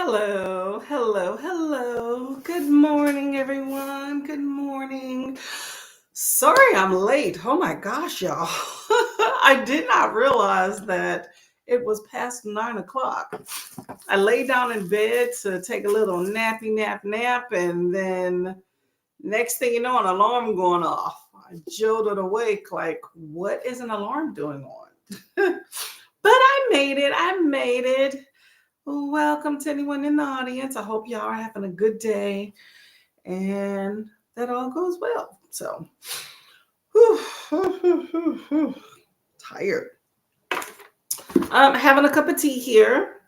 Hello, hello, hello. Good morning, everyone. Good morning. Sorry I'm late. Oh my gosh, y'all. I did not realize that it was past 9 o'clock. I lay down in bed to take a little nappy nap, and then next thing you know, an alarm going off. I jolted awake like, what is an alarm doing on? But I made it. I made it. Welcome to anyone in the audience. I hope y'all are having a good day and that all goes well. So, whew, tired. Having a cup of tea here.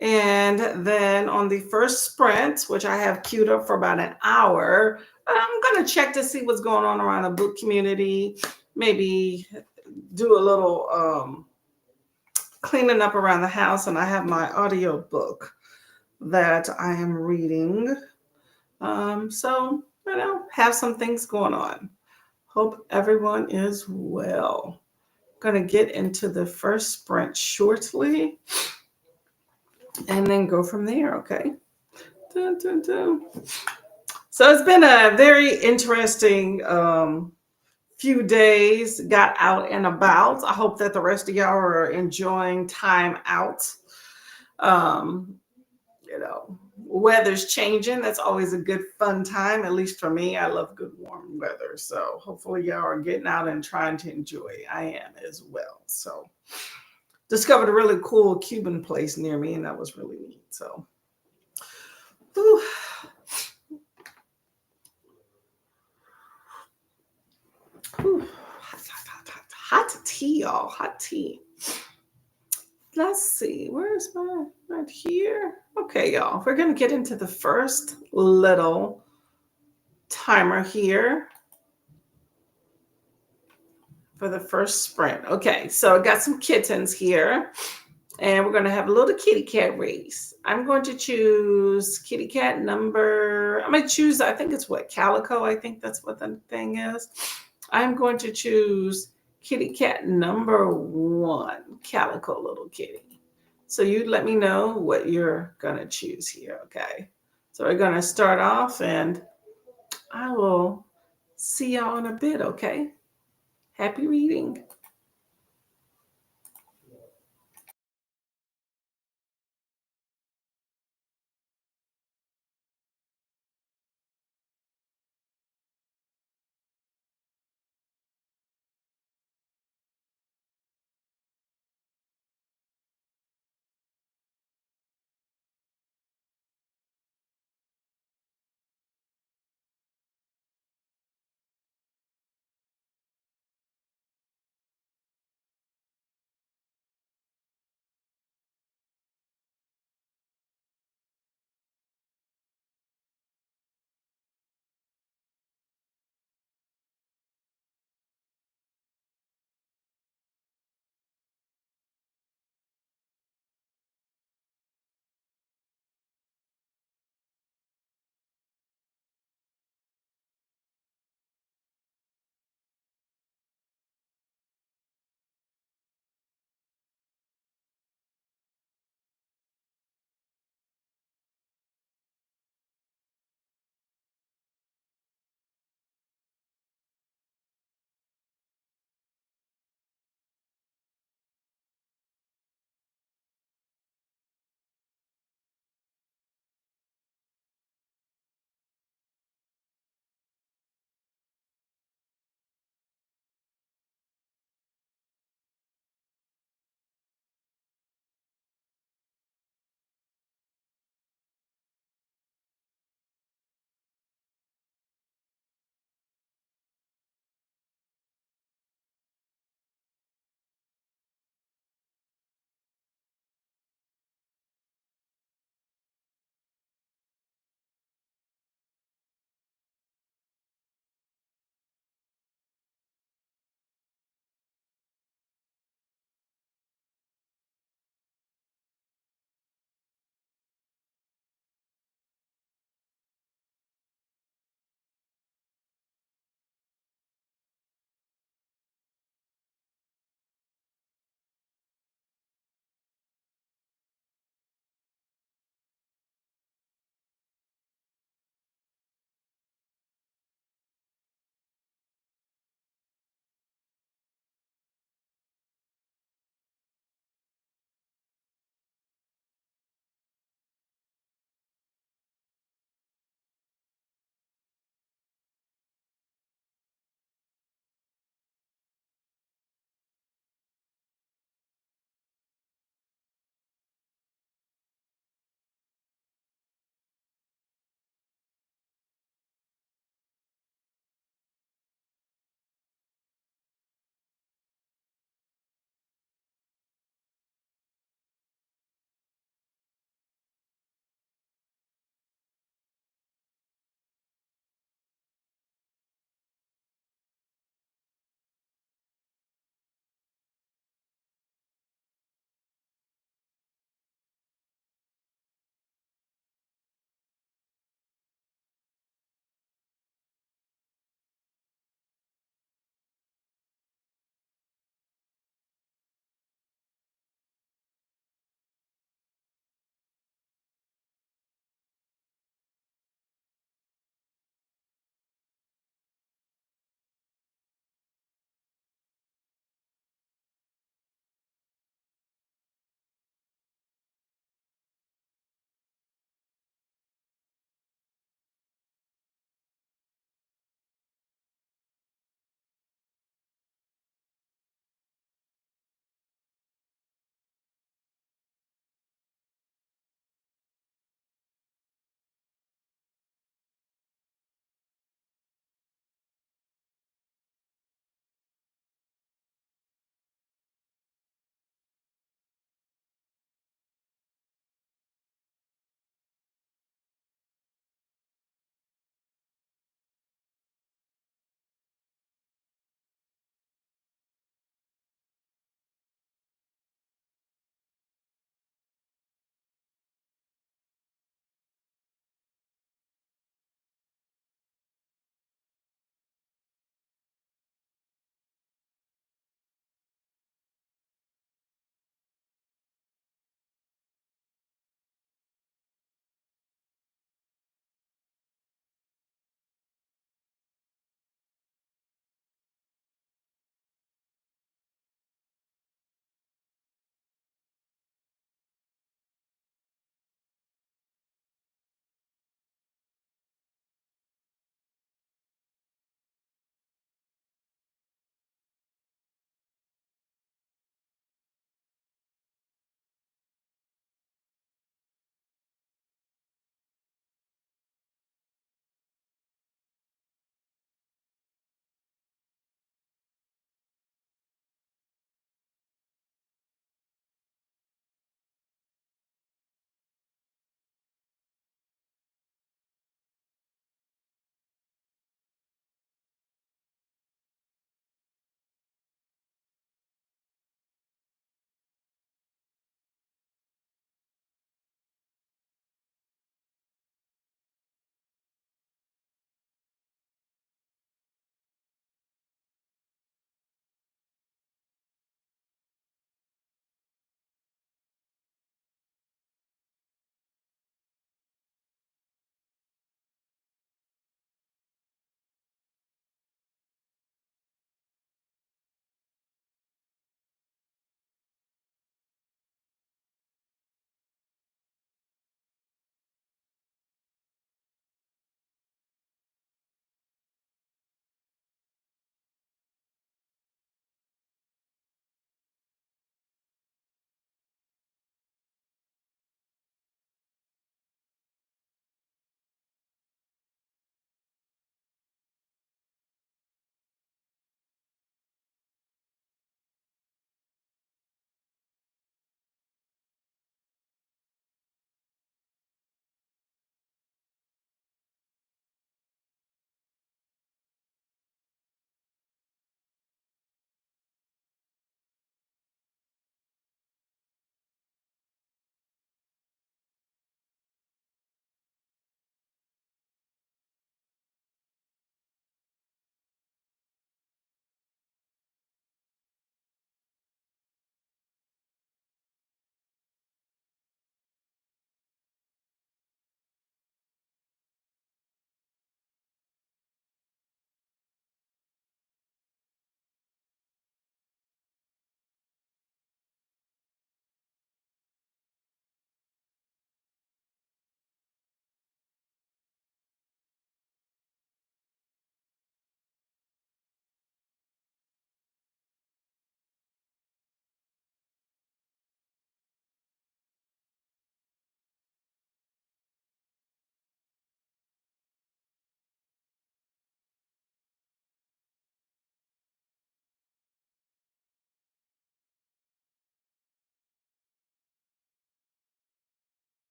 And then on the first sprint, which I have queued up for about an hour, I'm going to check to see what's going on around the book community. Maybe do a little cleaning up around the house. And I have my audio book that I am reading. Have some things going on. Hope everyone is well. Gonna get into the first sprint shortly and then go from there, okay? Dun, dun, dun. So it's been a very interesting few days, got out and about. I hope that the rest of y'all are enjoying time out. Um, weather's changing. That's always a good fun time. At least for me, I love good warm weather. So hopefully y'all are getting out and trying to enjoy. I am as well. So discovered a really cool Cuban place near me, and that was really neat. So whew. Whew. Hot tea, y'all. Hot tea. Let's see. Where's my right here? Okay, y'all. We're gonna get into the first little timer here for the first sprint. Okay, so I got some kittens here, and we're going to have a little kitty cat race. I'm going to choose kitty cat number, I'm going to choose, I think it's what, Calico, I think that's what the thing is. I'm going to choose kitty cat number 1, Calico little kitty. So you let me know what you're going to choose here, okay? So we're going to start off, and I will see y'all in a bit, okay? Happy reading.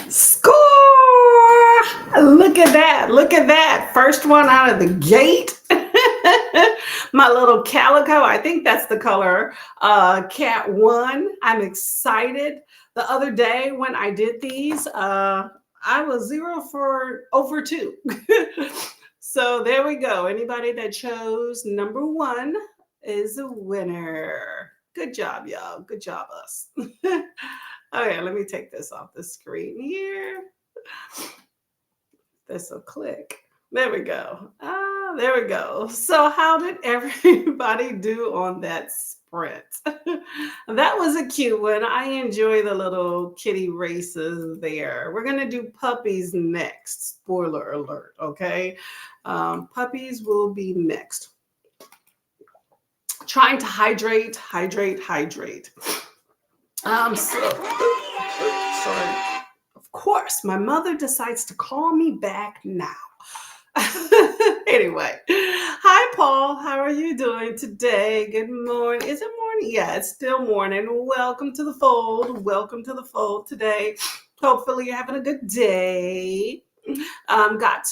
Score! Look at that. Look at that. First one out of the gate. My little calico, I think that's the color. Cat one. I'm excited. The other day when I did these, I was 0 for 2. So there we go. Anybody that chose number one is a winner. Good job, y'all. Good job, us. Okay, let me take this off the screen here. This will click. There we go. Ah, there we go. So, how did everybody do on that sprint? That was a cute one. I enjoy the little kitty races there. We're going to do puppies next. Spoiler alert, okay? Puppies will be next. Trying to hydrate, hydrate, hydrate. Sorry. Of course, my mother decides to call me back now. Anyway, hi Paul, how are you doing today? Good morning. Is it morning? Yeah, it's still morning. Welcome to the fold. Welcome to the fold today. Hopefully you're having a good day. Got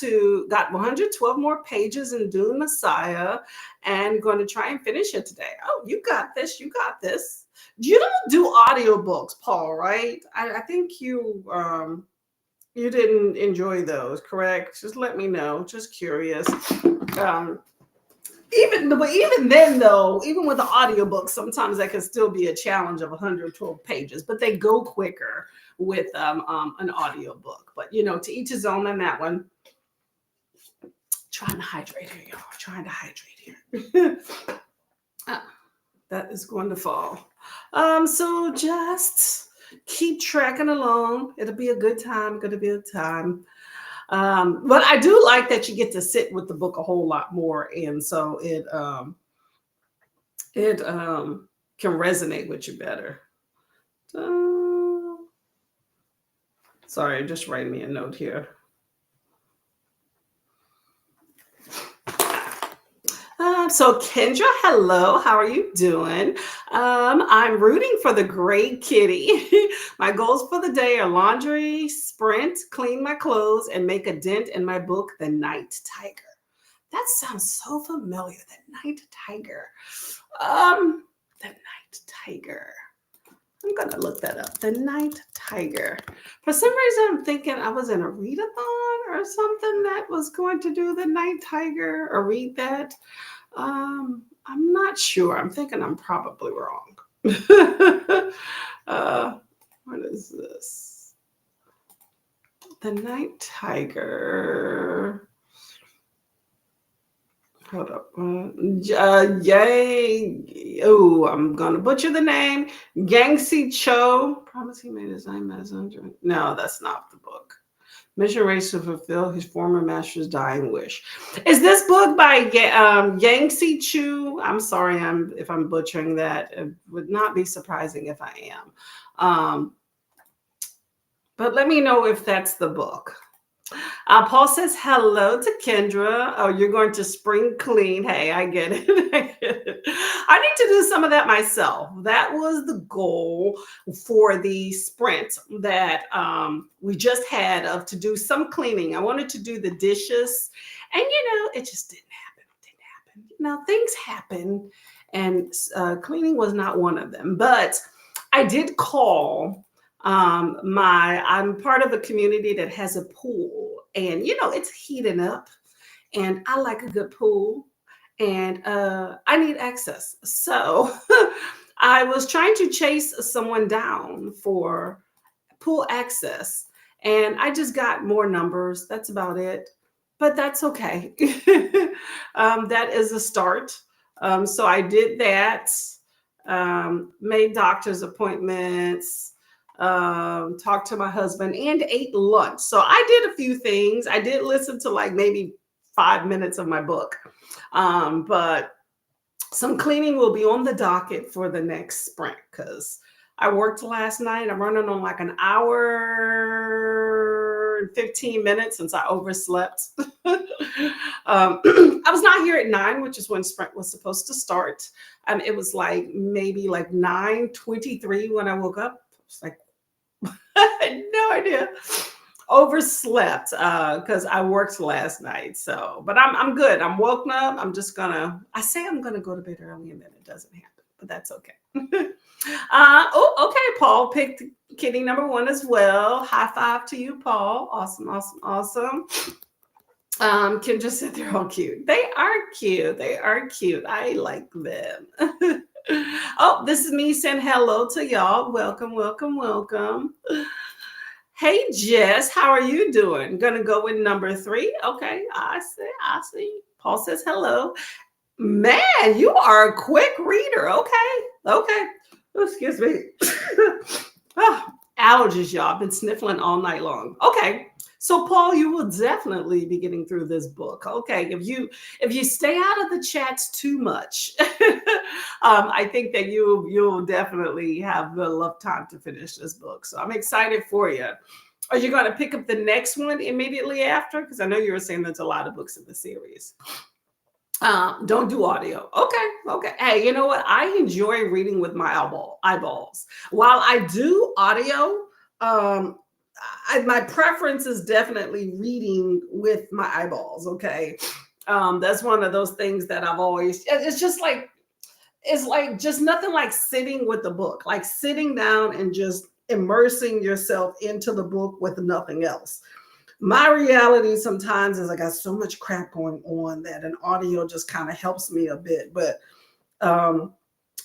112 more pages in Dune Messiah and going to try and finish it today. Oh, you got this. You got this. You don't do audiobooks, Paul, right? I think you didn't enjoy those, correct? Just let me know. Just curious. Even then though, even with the audiobook, sometimes that can still be a challenge of 112 pages, but they go quicker with an audiobook. But to each his own on that one. Trying to hydrate here, y'all. Trying to hydrate here. That is going to fall. So just keep tracking along. It'll be a good time. Gonna be a time. But I do like that you get to sit with the book a whole lot more, and so it can resonate with you better. Sorry, I'm just writing me a note here. So Kendra, hello, how are you doing? I'm rooting for the gray kitty. My goals for the day are laundry, sprint, clean my clothes, and make a dent in my book, The Night Tiger. That sounds so familiar, The Night Tiger. The Night Tiger. I'm gonna look that up. The Night Tiger. For some reason, I'm thinking I was in a readathon or something that was going to do The Night Tiger or read that. I'm not sure. I'm thinking I'm probably wrong. What is this? The Night Tiger. Hold up. Yay. Oh, I'm going to butcher the name. Gangsi Cho. Promise he made his name as under. No, that's not the book. Mission race to fulfill his former master's dying wish. Is this book by Yangtze Chu? I'm sorry if I'm butchering that. It would not be surprising if I am. But let me know if that's the book. Paul says hello to Kendra. Oh, you're going to spring clean. Hey, I get it. I need to do some of that myself. That was the goal for the sprint that we just had to do some cleaning. I wanted to do the dishes, and it just didn't happen. Things happen, and cleaning was not one of them. But I did call. I'm part of a community that has a pool, and it's heating up, and I like a good pool, and I need access. So I was trying to chase someone down for pool access, and I just got more numbers. That's about it, but that's okay. That is a start. So I did that, made doctor's appointments, talked to my husband, and ate lunch. So I did a few things. I did listen to like maybe 5 minutes of my book, but some cleaning will be on the docket for the next sprint because I worked last night. I'm running on like an hour and 15 minutes since I overslept. I was not here at 9, which is when sprint was supposed to start. It was maybe 9:23 when I woke up. It's like, no, no idea. Overslept because I worked last night. So, but I'm good. I'm woken up. I say I'm gonna go to bed early and then it doesn't happen, but that's okay. Oh, okay. Paul picked kitty number one as well. High five to you, Paul. Awesome, awesome, awesome. Kim just said they're all cute. They are cute. They are cute. I like them. Oh, this is me saying hello to y'all. Welcome, welcome, welcome. Hey, Jess, how are you doing? Gonna go with number three. Okay, I see. I see. Paul says hello. Man, you are a quick reader. Okay, okay. Oh, excuse me. Ah, allergies, y'all. I've been sniffling all night long. Okay. So Paul, you will definitely be getting through this book. Okay. If you stay out of the chats too much, I think that you'll definitely have enough time to finish this book. So I'm excited for you. Are you going to pick up the next one immediately after? Because I know you were saying there's a lot of books in the series. Don't do audio. Okay, okay. Hey, you know what? I enjoy reading with my eyeballs. While I do audio, my preference is definitely reading with my eyeballs. Okay, that's one of those things that I've always. It's like just nothing like sitting with the book, like sitting down and just immersing yourself into the book with nothing else. My reality sometimes is I got so much crap going on that an audio just kind of helps me a bit. But um,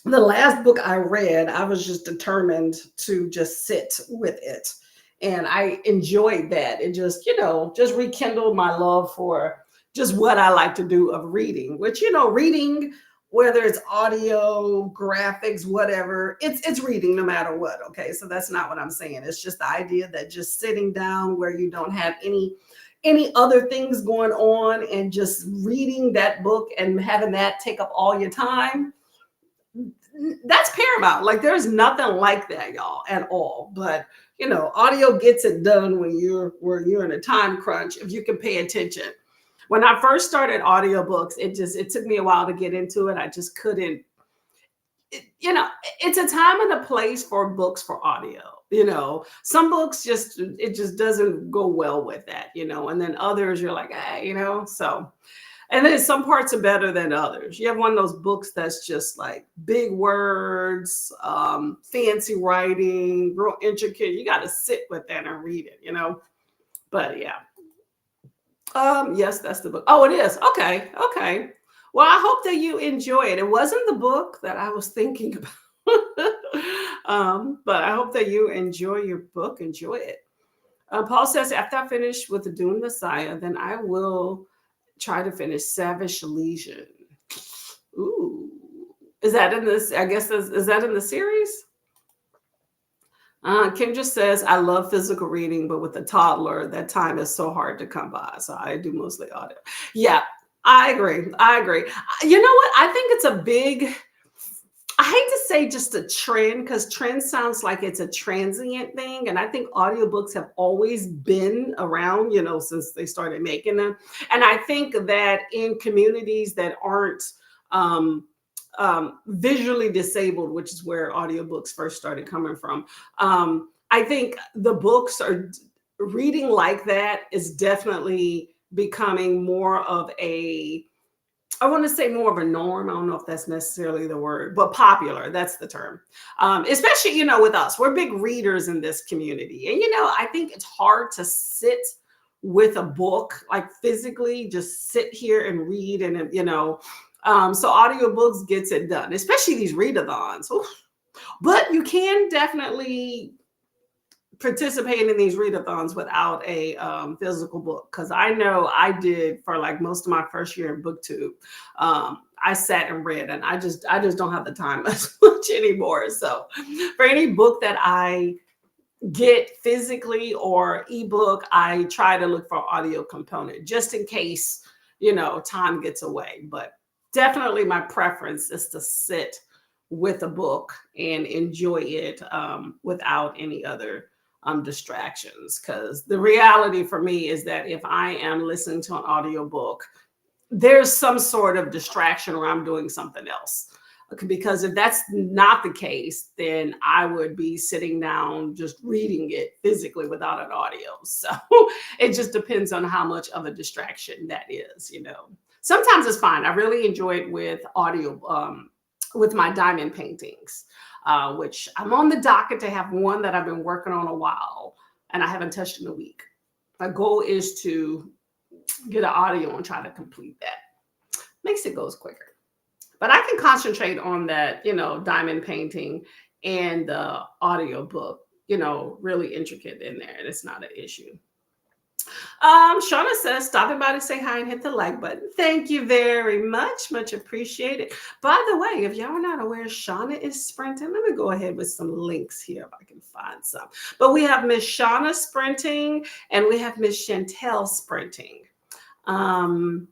the last book I read, I was just determined to just sit with it. And I enjoyed that. It just, just rekindled my love for just what I like to do of reading, which, reading, whether it's audio, graphics, whatever, it's reading no matter what. Okay. So that's not what I'm saying. It's just the idea that just sitting down where you don't have any other things going on and just reading that book and having that take up all your time, that's paramount. Like there's nothing like that, y'all, at all. But audio gets it done when you're in a time crunch if you can pay attention. When I first started audiobooks, it took me a while to get into it. I just couldn't. It's a time and a place for books for audio. Some books it just doesn't go well with that. And then others you're like, hey, so. And then some parts are better than others. You have one of those books that's just like big words, fancy writing, real intricate. You got to sit with that and read it, But yeah. Yes, that's the book. Oh, it is. Okay. Okay. Well, I hope that you enjoy it. It wasn't the book that I was thinking about. But I hope that you enjoy your book. Enjoy it. Paul says, after I finish with the Dune Messiah, then I will try to finish Savage Legion. Ooh. Is that in this? I guess is that in the series? Kim just says, I love physical reading, but with a toddler, that time is so hard to come by. So I do mostly audio. Yeah, I agree. I agree. You know what? I think it's a big, I hate to say just a trend because trend sounds like it's a transient thing. And I think audiobooks have always been around, since they started making them. And I think that in communities that aren't visually disabled, which is where audiobooks first started coming from, I think the books are reading like that is definitely becoming more of I want to say more of a norm. I don't know if that's necessarily the word, but popular. That's the term. Especially, with us, we're big readers in this community. And, I think it's hard to sit with a book, like physically just sit here and read and, so audiobooks gets it done, especially these readathons. Oof. But you can definitely participate in these readathons without a physical book, because I know I did for like most of my first year in BookTube. I sat and read, and I just don't have the time as much anymore. So for any book that I get physically or ebook, I try to look for audio component just in case time gets away. But definitely my preference is to sit with a book and enjoy it without any other distractions, because the reality for me is that if I am listening to an audiobook, there's some sort of distraction or I'm doing something else. Because if that's not the case, then I would be sitting down just reading it physically without an audio. So it just depends on how much of a distraction that is, you know. Sometimes it's fine. I really enjoy it with audio, with my diamond paintings, which I'm on the docket to have one that I've been working on a while and I haven't touched in a week. My goal is to get an audio and try to complete that. Makes it goes quicker. But I can concentrate on that, you know, diamond painting and the audio book, you know, really intricate in there. And it's not an issue. Shauna says, stopping by to say hi and hit the like button. Thank you very much. Much appreciated. By the way, if y'all are not aware, Shauna is sprinting. Let me go ahead with some links here if I can find some. But we have Miss Shauna sprinting and we have Miss Chantel sprinting. Um,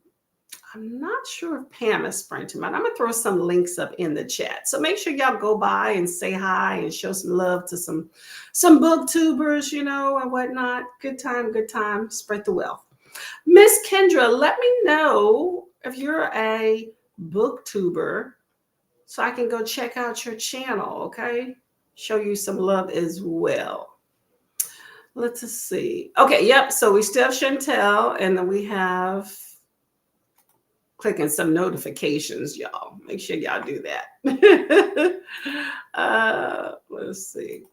I'm not sure if Pam is sprinting, but I'm going to throw some links up in the chat. So make sure y'all go by and say hi and show some love to some booktubers, you know, and whatnot. Good time. Spread the wealth. Miss Kendra, let me know if you're a booktuber so I can go check out your channel, okay? Show you some love as well. Let's see. Okay, yep. So we still have Chantel, and then we have clicking some notifications, y'all. Make sure y'all do that. Let's see.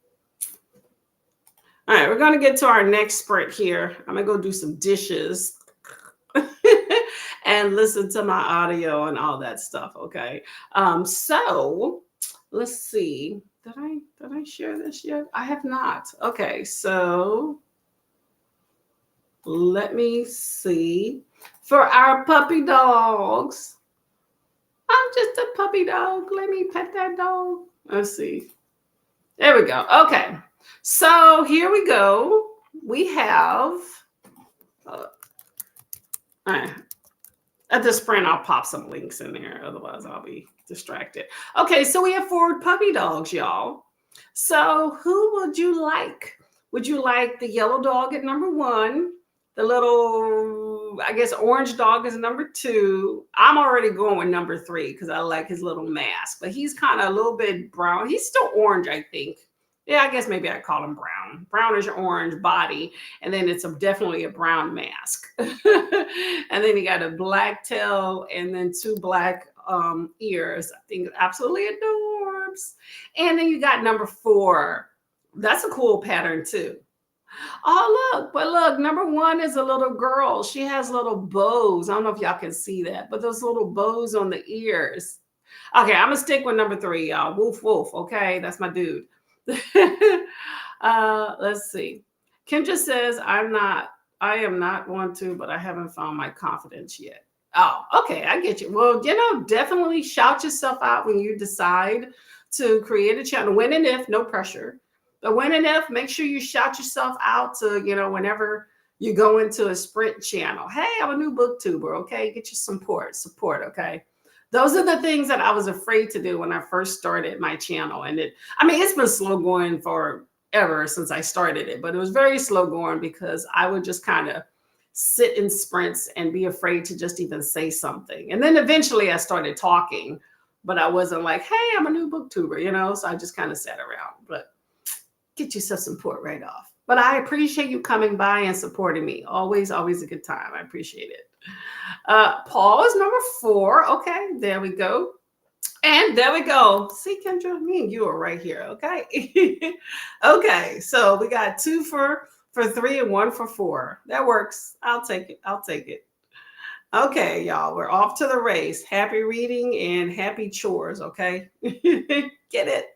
All right, we're going to get to our next sprint here. I'm going to go do some dishes and listen to my audio and all that stuff, okay? So let's see. Did I share this yet? I have not. Okay, so let me see. For our puppy dogs, I'm just a puppy dog. Let me pet that dog. Let's see. There we go. Okay. So here we go. We have, all right. At the sprint, I'll pop some links in there. Otherwise, I'll be distracted. Okay. So we have 4 puppy dogs, y'all. So who would you like? Would you like the yellow dog at number 1? The little, I guess, orange dog is number 2. I'm already going with number 3 because I like his little mask, but he's kind of a little bit brown. He's still orange, I think. Yeah, I guess maybe I'd call him brown. Brownish orange body, and then it's definitely a brown mask. And then he got a black tail and then 2 black ears. I think absolutely adorbs. And then you got number 4. That's a cool pattern too. Oh, look, but look, number 1 is a little girl. She has little bows. I don't know if y'all can see that, but those little bows on the ears. Okay, I'm gonna stick with number 3, y'all. Woof, woof. Okay, that's my dude. Let's see. Kendra says, I am not one to, but I haven't found my confidence yet. Oh, okay, I get you. Well, you know, definitely shout yourself out when you decide to create a channel. When and if, no pressure. But when and if, make sure you shout yourself out to, you know, whenever you go into a sprint channel. Hey, I'm a new booktuber, okay? Get your support, okay? Those are the things that I was afraid to do when I first started my channel. And it's been slow going forever since I started it, but it was very slow going because I would just kind of sit in sprints and be afraid to just even say something. And then eventually I started talking, but I wasn't like, hey, I'm a new booktuber, you know? So I just kind of sat around, but get yourself support right off. But I appreciate you coming by and supporting me. Always a good time. I appreciate it. Paul is number 4. Okay, there we go. And there we go. See, Kendra, me and you are right here. Okay. Okay, so we got 2 for 3 and 1 for 4. That works. I'll take it. Okay, y'all, we're off to the race. Happy reading and happy chores. Okay. Get it.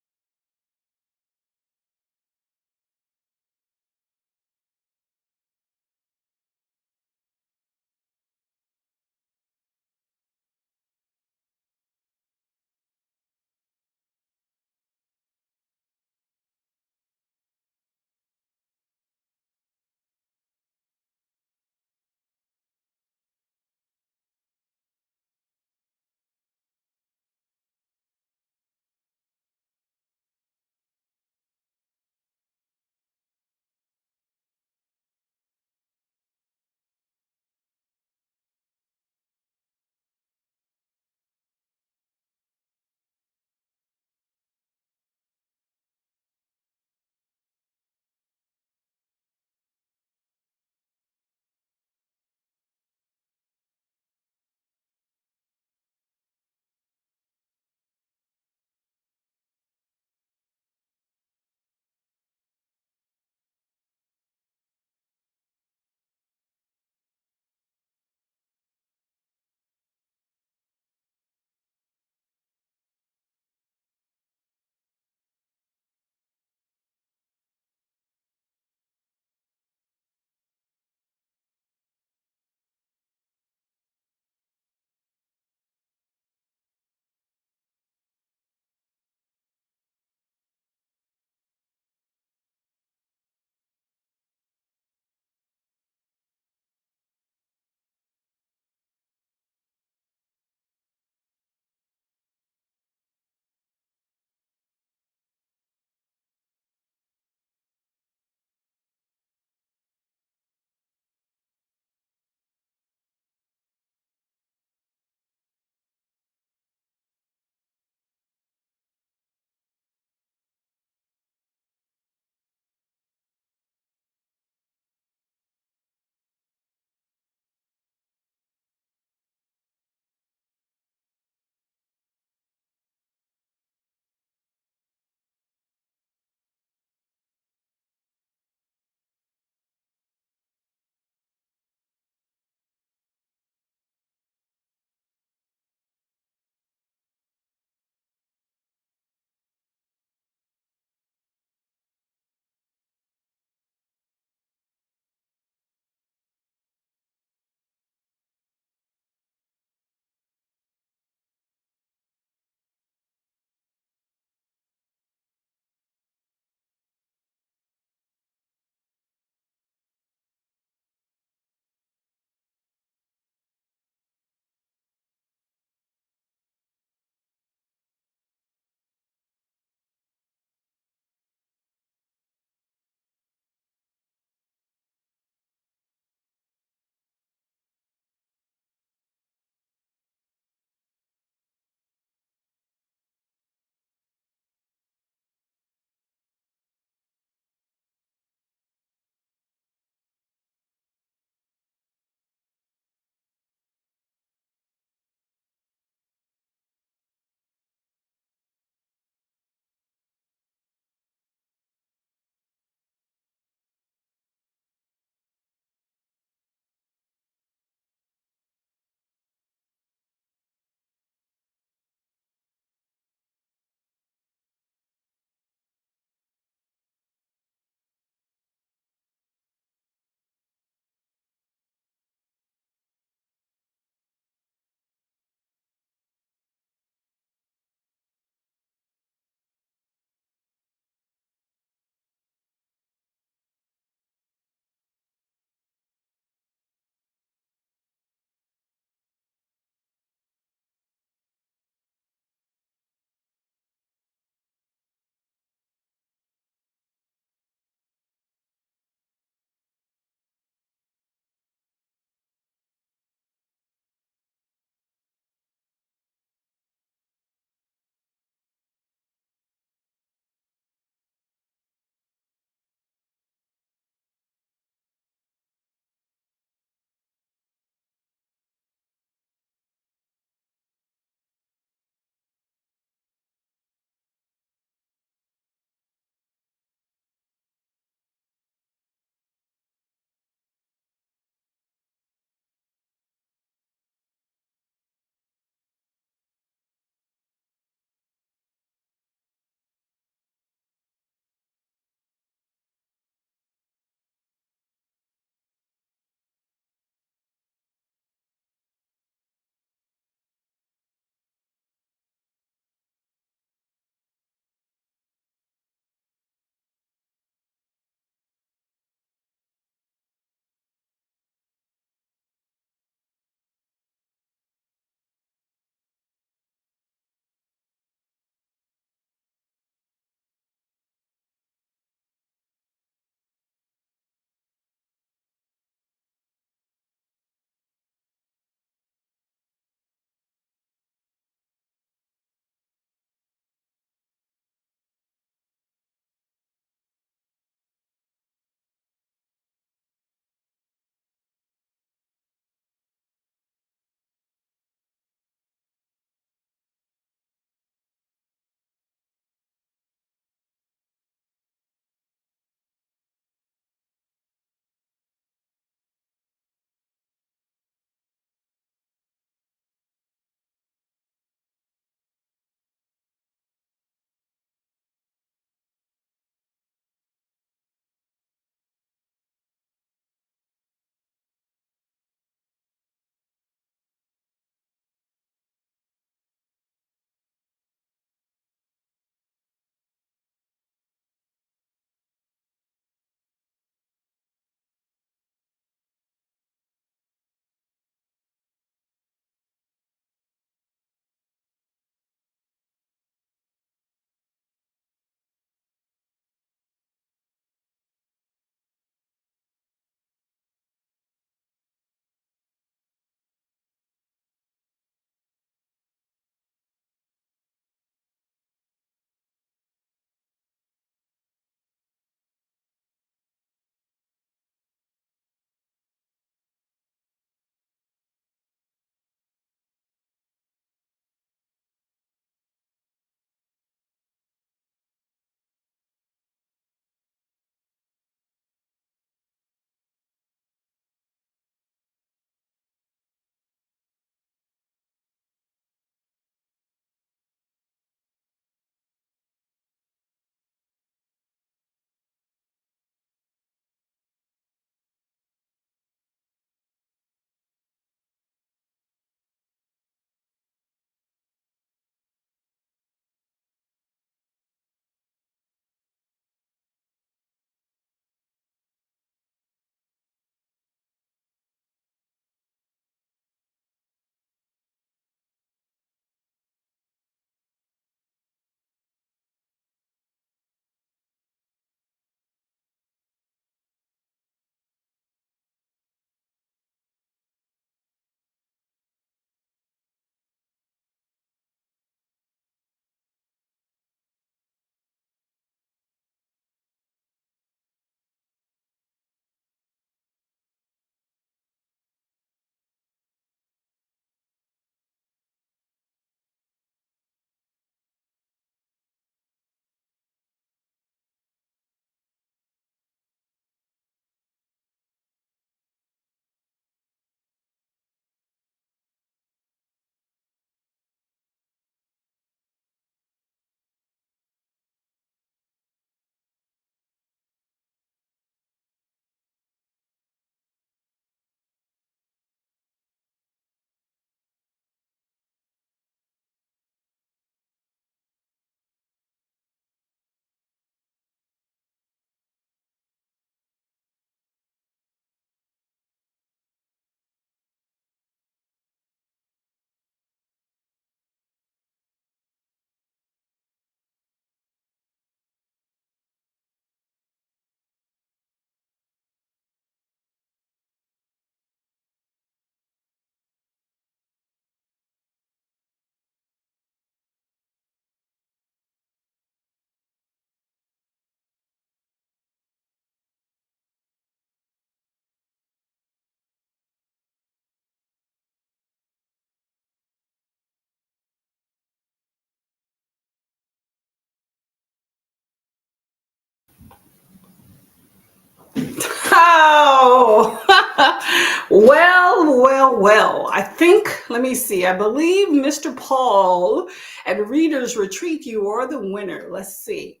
well. I think, let me see, I believe Mr. Paul and Reader's Retreat, you are the winner. Let's see.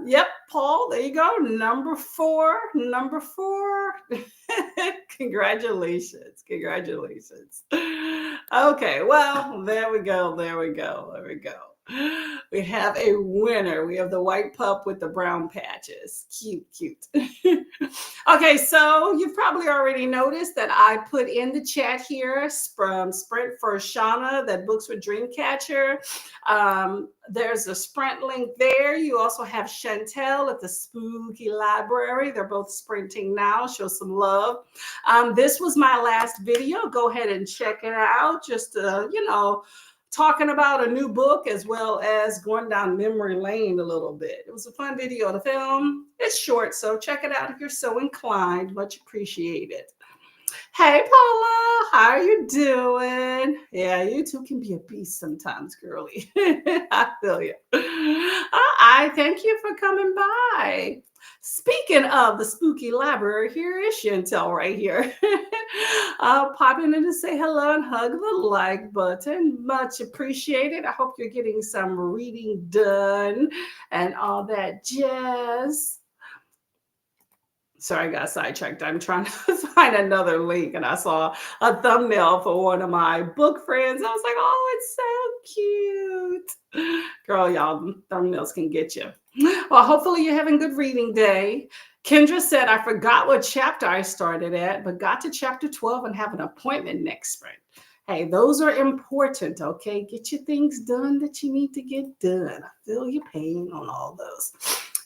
Yep, Paul, there you go. Number four. Congratulations. Okay, well, there we go. We have a winner. We have the white pup with the brown patches. Cute. Okay, so you've probably already noticed that I put in the chat here from Sprint for Shauna, that Books with Dreamcatcher. There's a Sprint link there. You also have Chantel at the Spooky Library. They're both sprinting now. Show some love. This was my last video. Go ahead and check it out. Just, talking about a new book as well as going down memory lane a little bit. It was a fun video to film. It's short, so check it out if you're so inclined. Much appreciated. Hey, Paula, how are you doing? Yeah, you two can be a beast sometimes, girly. I feel you. I thank you for coming by. Speaking of the Spooky Library, here is Chantel right here. Popping in to say hello and hug the like button. Much appreciated. I hope you're getting some reading done and all that jazz. Sorry, I got sidetracked. I'm trying to find another link and I saw a thumbnail for one of my book friends. I was like, oh, it's so cute. Girl, y'all, thumbnails can get you. Well, hopefully you're having a good reading day. Kendra said, I forgot what chapter I started at, but got to chapter 12 and have an appointment next spring. Hey, those are important, okay? Get your things done that you need to get done. I feel your pain on all those.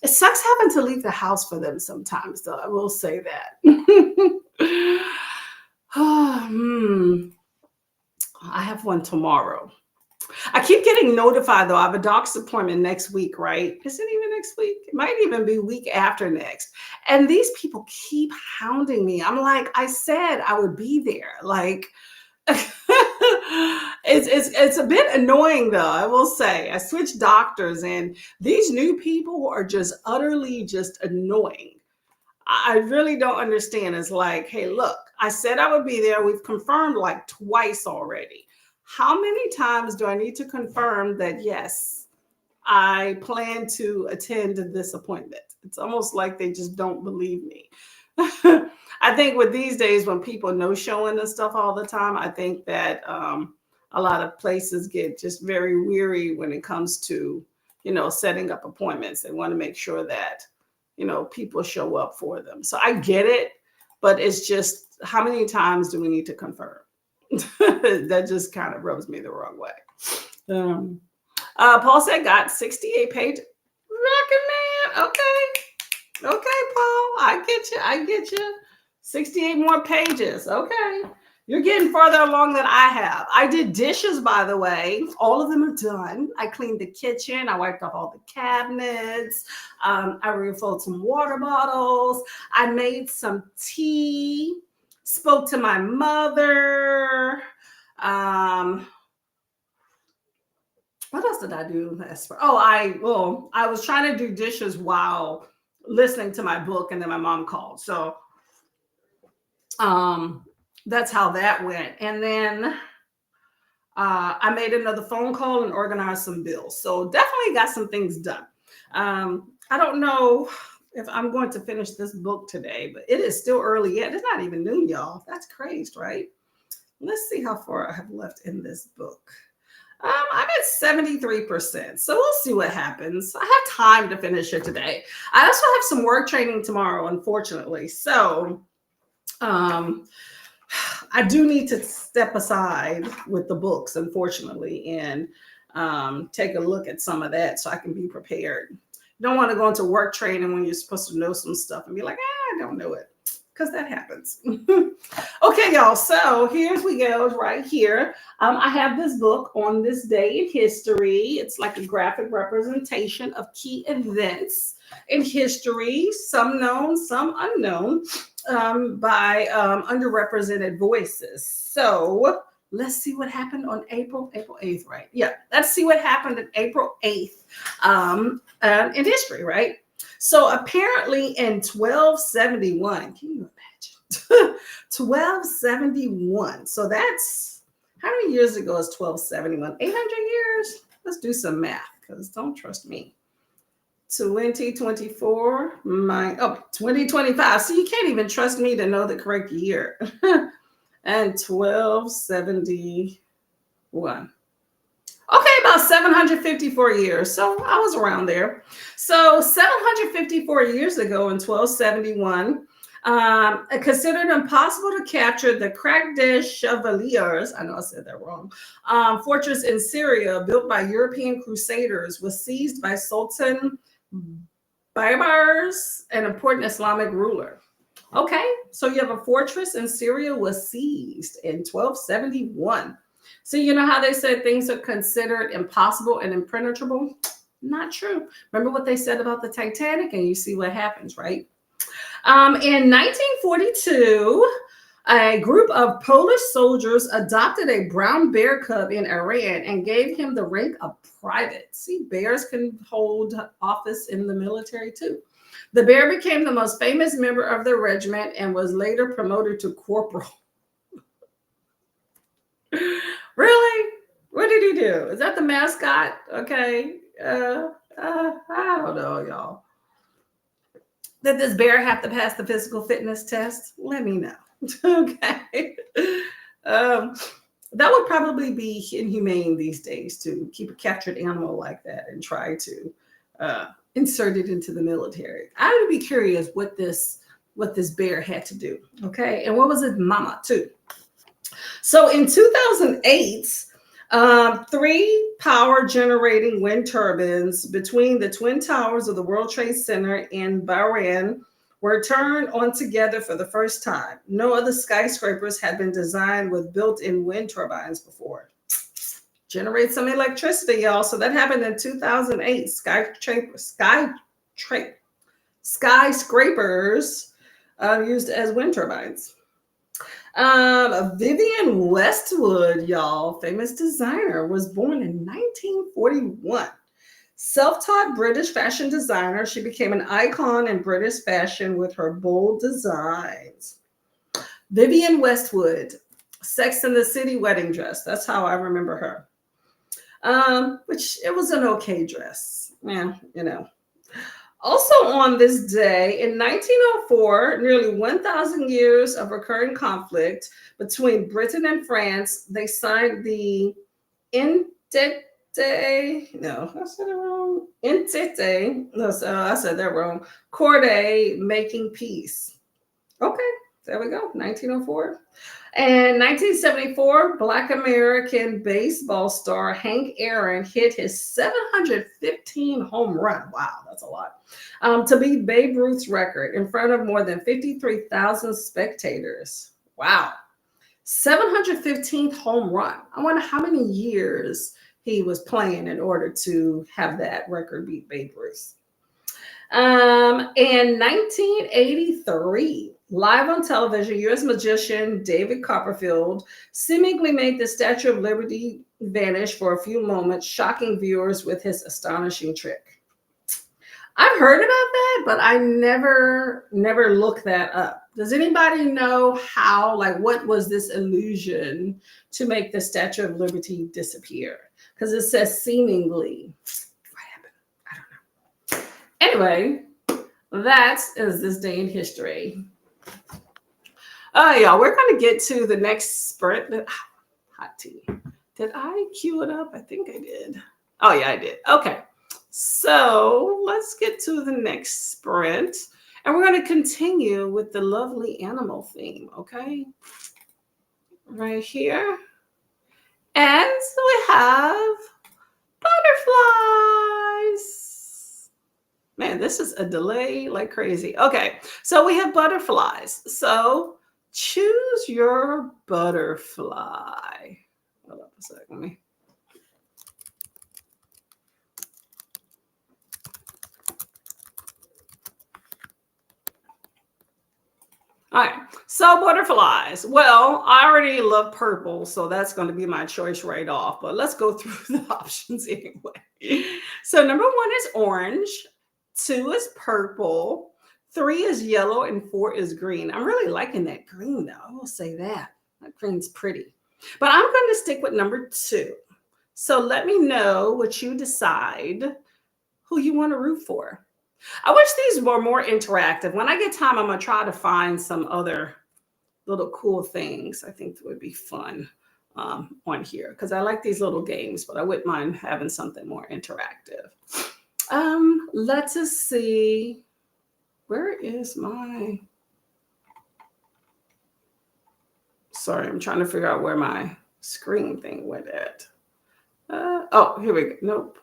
It sucks having to leave the house for them sometimes, though. I will say that. I have one tomorrow. I keep getting notified, though. I have a doctor's appointment next week, right? Is it even next week? It might even be week after next. And these people keep hounding me. I'm like, I said I would be there. Like, it's a bit annoying, though. I will say I switched doctors and these new people are just utterly just annoying. I really don't understand. It's like, hey, look, I said I would be there. We've confirmed like twice already. How many times do I need to confirm that, yes, I plan to attend this appointment? It's almost like they just don't believe me. I think with these days, when people no showing and stuff all the time, I think that a lot of places get just very weary when it comes to, setting up appointments. They want to make sure that, people show up for them. So I get it, but it's just, how many times do we need to confirm? That just kind of rubs me the wrong way. Paul said, got 68 pages. Recommend. Okay, Paul, I get you. 68 more pages. Okay. You're getting further along than I have. I did dishes, by the way. All of them are done. I cleaned the kitchen. I wiped off all the cabinets. I refilled some water bottles. I made some tea. Spoke to my mother. What else did I do? I was trying to do dishes while listening to my book, and then my mom called. So that's how that went. And then I made another phone call and organized some bills. So definitely got some things done. I don't know if I'm going to finish this book today, but it is still early yet. It's not even noon, y'all. That's crazy, right? Let's see how far I have left in this book. I'm at 73%. So we'll see what happens. I have time to finish it today. I also have some work training tomorrow, unfortunately. So I do need to step aside with the books, unfortunately, and take a look at some of that so I can be prepared. You don't want to go into work training when you're supposed to know some stuff and be like, I don't know it, because that happens. Okay, y'all. So here we go right here. I have this book, On This Day in History. It's like a graphic representation of key events in history, some known, some unknown, by underrepresented voices. So let's see what happened on April 8th, right? Yeah, let's see what happened on April 8th in history, right? So apparently in 1271, can you 1271. So that's how many years ago is 1271? 800 years? Let's do some math because don't trust me. 2024, 2025. So you can't even trust me to know the correct year. And 1271. Okay, about 754 years. So I was around there. So 754 years ago in 1271, considered impossible to capture, the Crac des Chevaliers, I know I said that wrong, fortress in Syria built by European crusaders was seized by Sultan Baybars, an important Islamic ruler. Okay, so you have a fortress in Syria was seized in 1271. So you know how they said things are considered impossible and impenetrable? Not true. Remember what they said about the Titanic, and you see what happens, right? In 1942, a group of Polish soldiers adopted a brown bear cub in Iran and gave him the rank of private. See, bears can hold office in the military too. The bear became the most famous member of the regiment and was later promoted to corporal. Really? What did he do? Is that the mascot? Okay. I don't know, y'all. Did this bear have to pass the physical fitness test? Let me know. Okay. That would probably be inhumane these days to keep a captured animal like that and try to insert it into the military. I would be curious what this bear had to do. Okay. And what was his mama too? So in 2008, 3 power generating wind turbines between the Twin Towers of the World Trade Center in Bahrain were turned on together for the first time. No other skyscrapers had been designed with built-in wind turbines before. Generate some electricity, y'all. So that happened in 2008. Skyscrapers used as wind turbines. Vivienne Westwood, y'all, famous designer, was born in 1941. Self-taught British fashion designer, she became an icon in British fashion with her bold designs. Vivienne Westwood, Sex and the City wedding dress. That's how I remember her. Which it was an okay dress. Yeah, you know. Also on this day, in 1904, nearly 1,000 years of recurring conflict between Britain and France, they signed the Entente. No, I said it wrong. Entente. No, I said that wrong. Corday, making peace. Okay, there we go. 1904. And 1974, Black American baseball star Hank Aaron hit his 715 home run. Wow, that's a lot. To beat Babe Ruth's record in front of more than 53,000 spectators. Wow. 715th home run. I wonder how many years he was playing in order to have that record beat Babe Ruth. In 1983, live on television, U.S. magician David Copperfield seemingly made the Statue of Liberty vanish for a few moments, shocking viewers with his astonishing trick. I've heard about that, but I never looked that up. Does anybody know how, like, what was this illusion to make the Statue of Liberty disappear? Because it says seemingly. What happened? I don't know. Anyway, that is this day in history. Y'all, we're going to get to the next sprint. Hot tea. Did I cue it up? I think I did. Oh, yeah, I did. Okay. So let's get to the next sprint. And we're going to continue with the lovely animal theme, okay? Right here. And we have butterflies. Man, this is a delay like crazy. Okay, so we have butterflies. So choose your butterfly. Hold up a second. Let me. All right, so butterflies. Well, I already love purple, so that's going to be my choice right off. But let's go through the options anyway. So number 1 is orange. 2 is purple. 3 is yellow and 4 is green. I'm really liking that green though. I will say that. That green's pretty. But I'm going to stick with number 2. So let me know what you decide who you want to root for. I wish these were more interactive. When I get time, I'm going to try to find some other little cool things I think would be fun on here because I like these little games, but I wouldn't mind having something more interactive. Let's us see. Where is my? Sorry, I'm trying to figure out where my screen thing went at. Oh, here we go. Nope.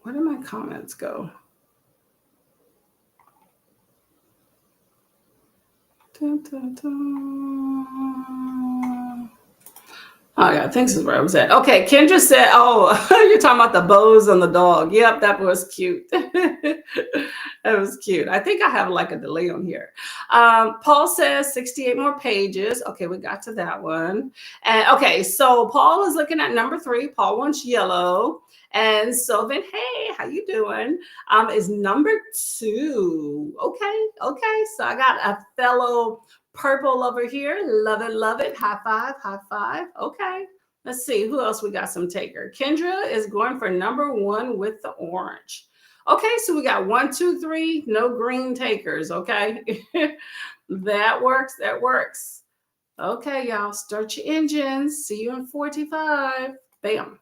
Where did my comments go? Dun, dun, dun. Oh yeah, I think this is where I was at. Okay, Kendra said, "Oh, you're talking about the bows on the dog." Yep, that was cute. That was cute. I think I have like a delay on here. Paul says 68 more pages. Okay, we got to that one. And okay, so Paul is looking at number 3. Paul wants yellow. And Sylvan, hey, how you doing? Is number 2. Okay. So I got a fellow purple over here. Love it. High five. Okay. Let's see who else we got some taker. Kendra is going for number 1 with the orange. Okay, so we got 1, 2, 3, no green takers. Okay. That works. Okay, y'all, start your engines. See you in 45. Bam.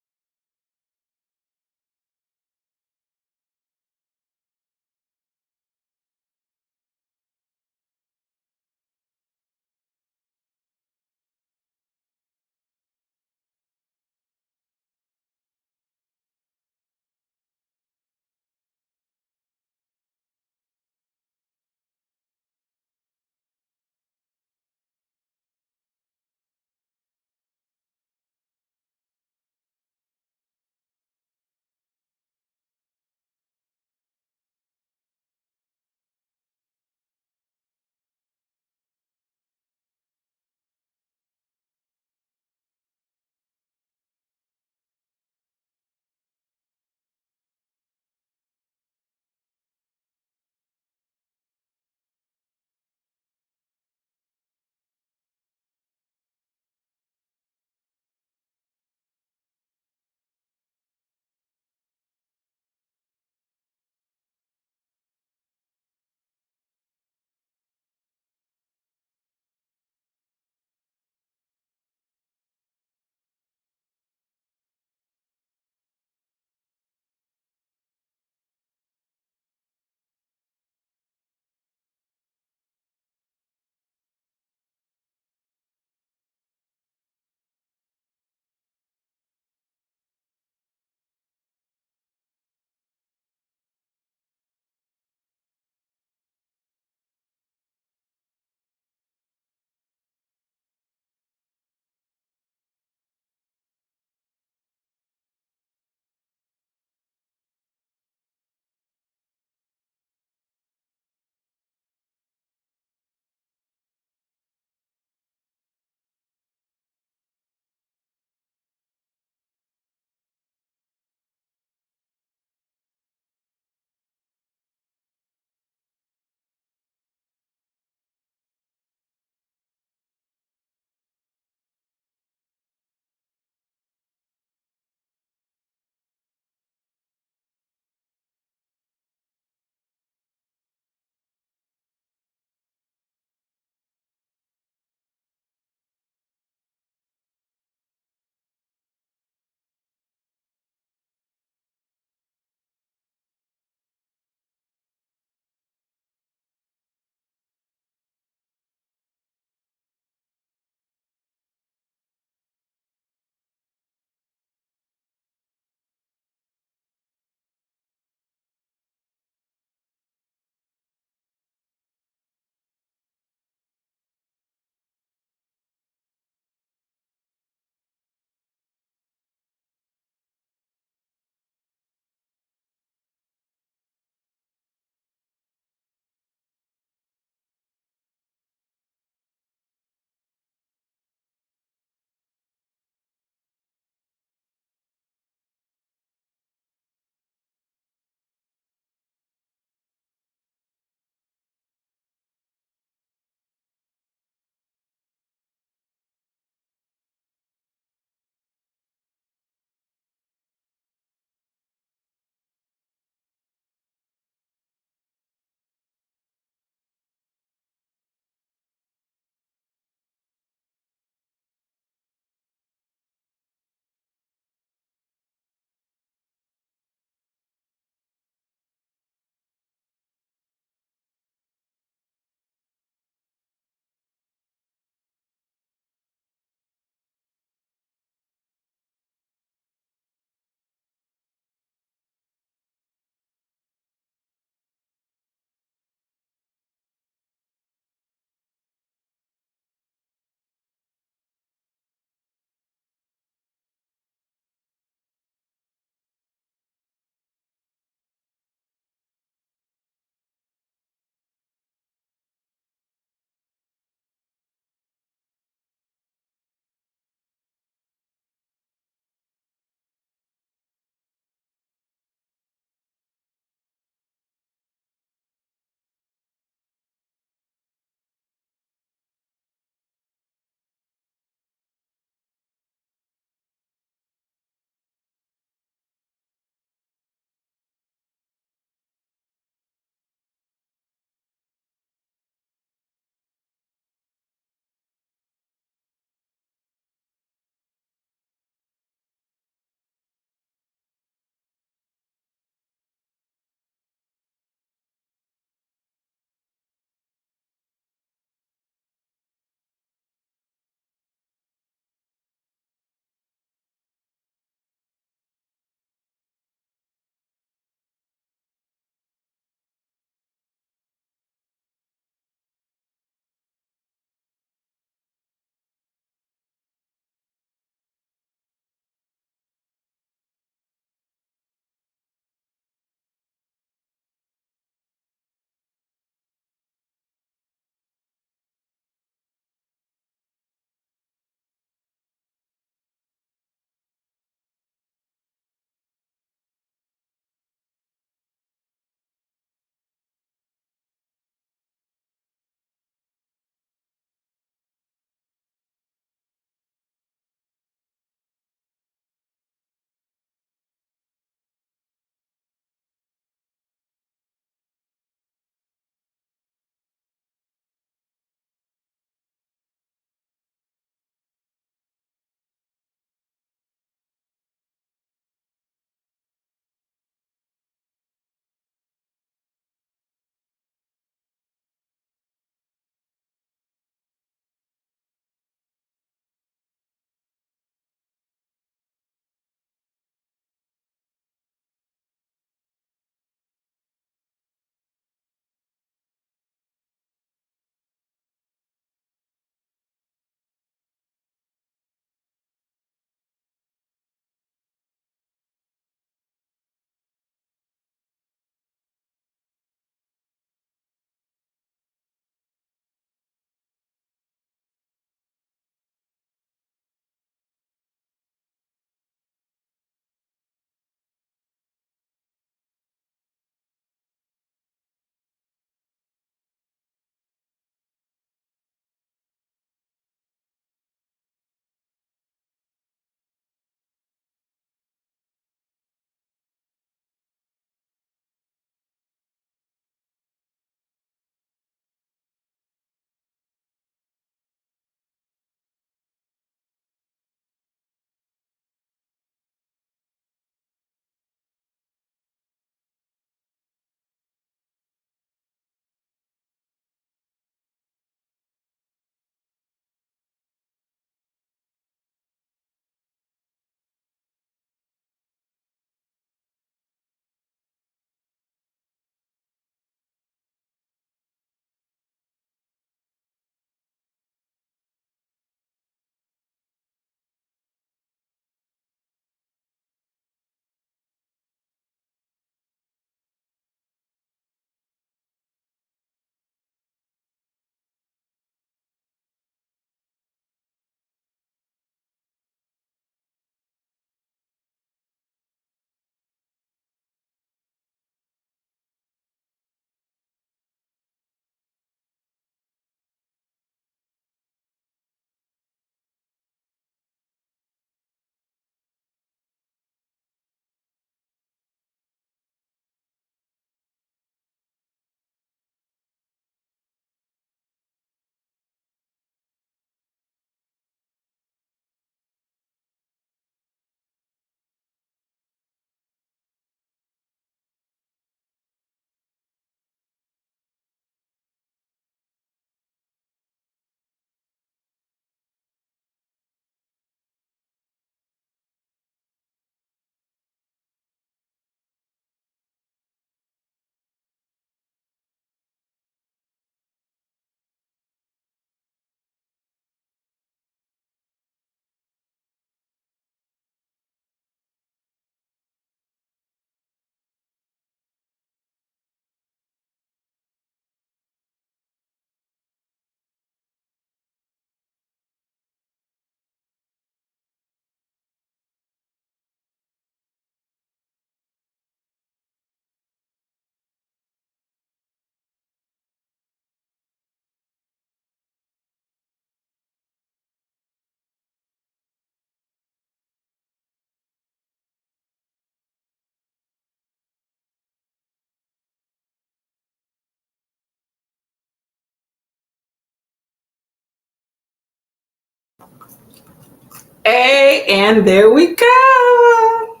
Hey, and there we go.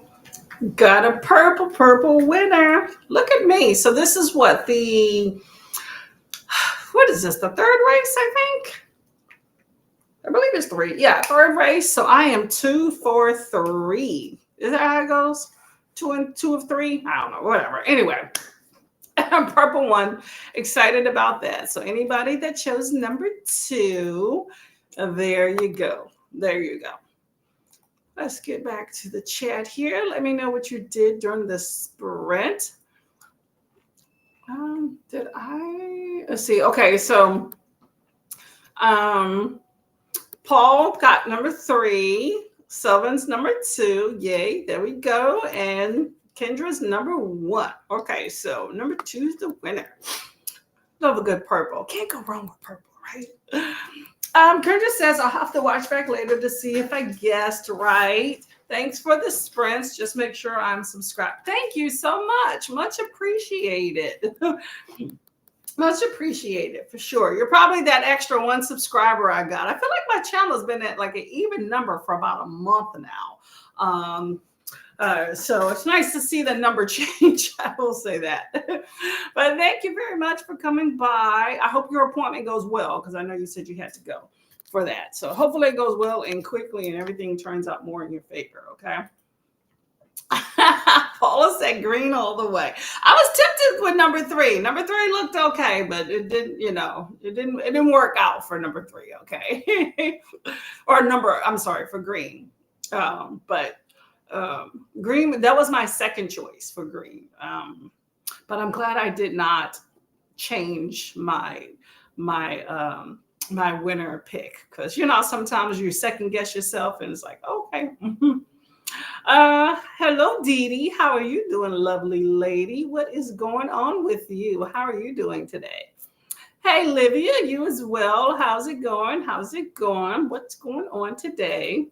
Got a purple winner. Look at me. So this is what is this? The third race, I think. I believe it's three. Yeah, third race. So I am 2 for 3. Is that how it goes? Two of three? I don't know. Whatever. Anyway, purple one. Excited about that. So anybody that chose number 2, there you go. There you go. Let's get back to the chat here. Let me know what you did during the sprint. Let's see. Okay, so Paul got number 3. Sylvan's number 2. Yay, there we go. And Kendra's number 1. Okay, so number 2 is the winner. Love a good purple. Can't go wrong with purple, right? Kendra says I'll have to watch back later to see if I guessed right. Thanks for the sprints. Just make sure I'm subscribed. Thank you so much. Much appreciated. Much appreciated for sure. You're probably that extra 1 subscriber I got. I feel like my channel has been at like an even number for about a month now. So it's nice to see the number change. I will say that. But thank you very much for coming by. I hope your appointment goes well because I know you said you had to go for that. So hopefully it goes well and quickly and everything turns out more in your favor. Okay. Paula said green all the way. I was tempted with number 3. Number 3 looked okay, but it didn't, it didn't work out for number 3. Okay. I'm sorry, for green. But green, that was my second choice for green. But I'm glad I did not change my winner pick because sometimes you second guess yourself and it's like, okay. Hello, Dee Dee. How are you doing, lovely lady? What is going on with you? How are you doing today? Hey, Livia, you as well. How's it going? How's it going? What's going on today?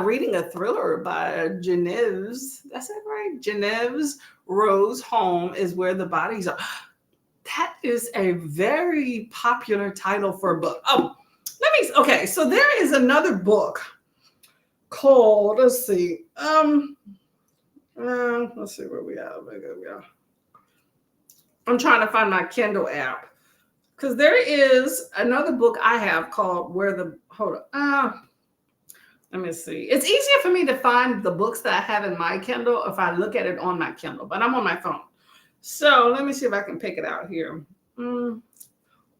Reading a thriller by Genevieve. That's it, right? Genevieve's Rose Home is Where the Bodies Are. That is a very popular title for a book. Okay, so there is another book called, let's see where we are. I'm trying to find my Kindle app because there is another book I have called let me see. It's easier for me to find the books that I have in my Kindle if I look at it on my Kindle, but I'm on my phone. So let me see if I can pick it out here. Where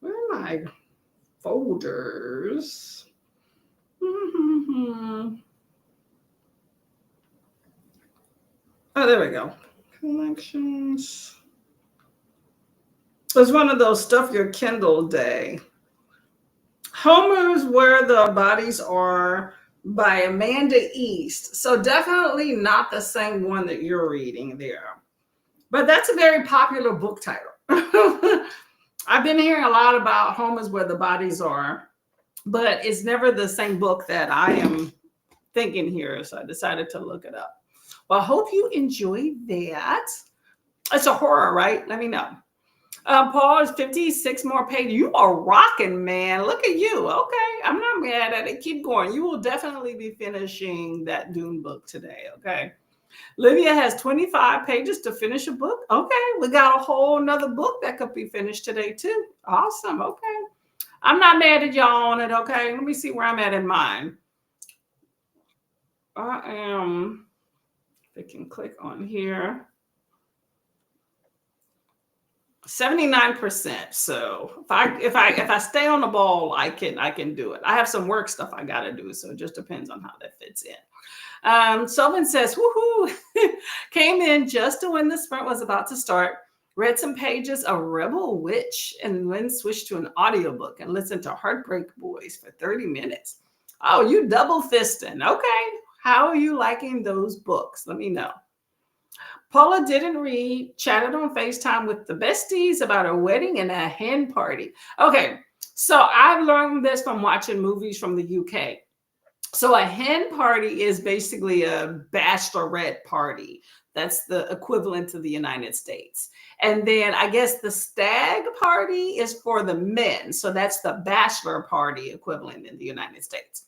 are my folders? Oh, there we go. Collections. It's one of those stuff your Kindle day. Homer's Where the Bodies Are by Amanda East. So definitely not the same one that you're reading there. But that's a very popular book title. I've been hearing a lot about Homer's Where the Bodies Are, but it's never the same book that I am thinking here. So I decided to look it up. Well, I hope you enjoy that. It's a horror, right? Let me know. Paul is 56 more pages. You are rocking, man. Look at you. Okay. I'm not mad at it. Keep going. You will definitely be finishing that Dune book today. Okay. Livia has 25 pages to finish a book. Okay. We got a whole nother book that could be finished today too. Awesome. Okay. I'm not mad at y'all on it. Okay. Let me see where I'm at in mine. I am, if I can click on here. 79%. So if I stay on the ball, I can do it. I have some work stuff I got to do, so it just depends on how that fits in. Someone says, woohoo, came in just to when the sprint was about to start, read some pages of Rebel Witch, and then switched to an audiobook and listened to Heartbreak Boys for 30 minutes. Oh, you double fisting. Okay. How are you liking those books? Let me know. Paula didn't read, chatted on FaceTime with the besties about a wedding and a hen party. Okay, so I've learned this from watching movies from the UK. So a hen party is basically a bachelorette party. That's the equivalent to the United States. And then I guess the stag party is for the men. So that's the bachelor party equivalent in the United States.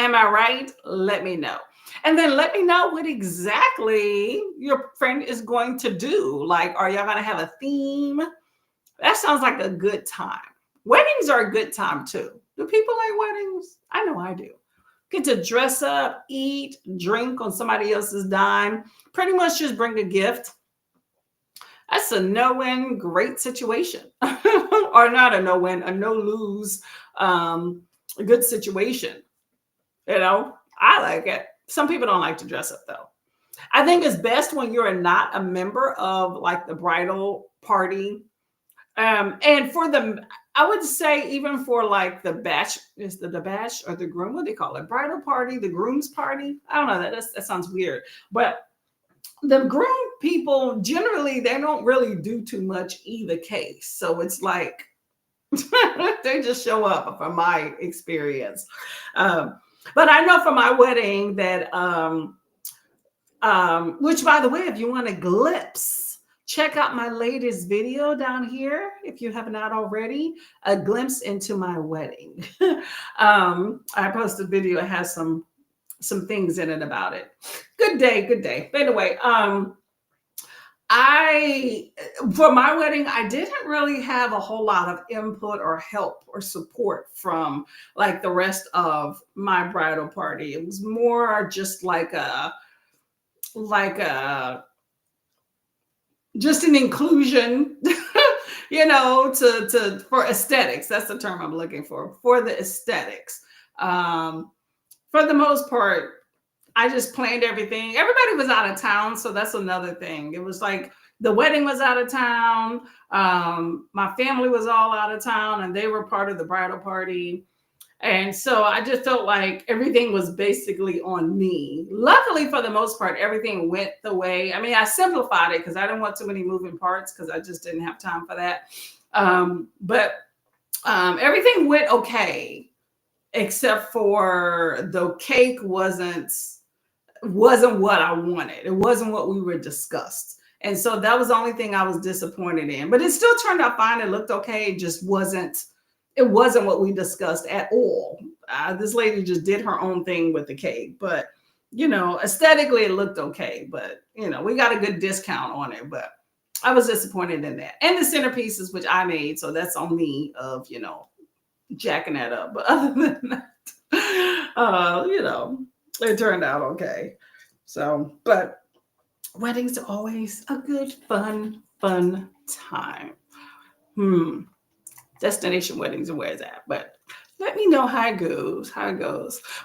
Am I right? Let me know. And then let me know what exactly your friend is going to do. Like, are y'all going to have a theme? That sounds like a good time. Weddings are a good time too. Do people like weddings? I know I do. Get to dress up, eat, drink on somebody else's dime. Pretty much just bring a gift. That's a no-win great situation. Or not a no-win, a no-lose a good situation. You know, I like it. Some people don't like to dress up though. I think it's best when you're not a member of like the bridal party. And for the, I would say even for like the batch, is the batch or the groom, what do they call it? Bridal party, the groom's party. I don't know. That sounds weird. But the groom people generally they don't really do too much either case. So it's like they just show up from my experience. Um, but I know for my wedding that which by the way, if you want a glimpse, check out my latest video down here if you have not already, a glimpse into my wedding. I posted a video, it has some things in it about it. Good day, good day. Anyway, I for my wedding, I didn't really have a whole lot of input or help or support from like the rest of my bridal party. It was more just like a just an inclusion, you know, to for aesthetics. That's the term I'm looking for the aesthetics. Um, for the most part, I just planned everything. Everybody was out of town, so that's another thing. It was like the wedding was out of town. My family was all out of town, and they were part of the bridal party. And so I just felt like everything was basically on me. Luckily, for the most part, everything went the way. I mean, I simplified it because I didn't want too many moving parts because I just didn't have time for that. But everything went okay, except for the cake wasn't what I wanted. It wasn't what we were discussed. And so that was the only thing I was disappointed in. But it still turned out fine. It looked okay. It wasn't what we discussed at all. This lady just did her own thing with the cake, but you know, aesthetically it looked okay, but you know, we got a good discount on it, but I was disappointed in that. And the centerpieces, which I made, so that's on me of, you know, jacking that up. But other than that, you know, it turned out okay. So, but weddings are always a good, fun time. Destination weddings and where it's at. But let me know how it goes.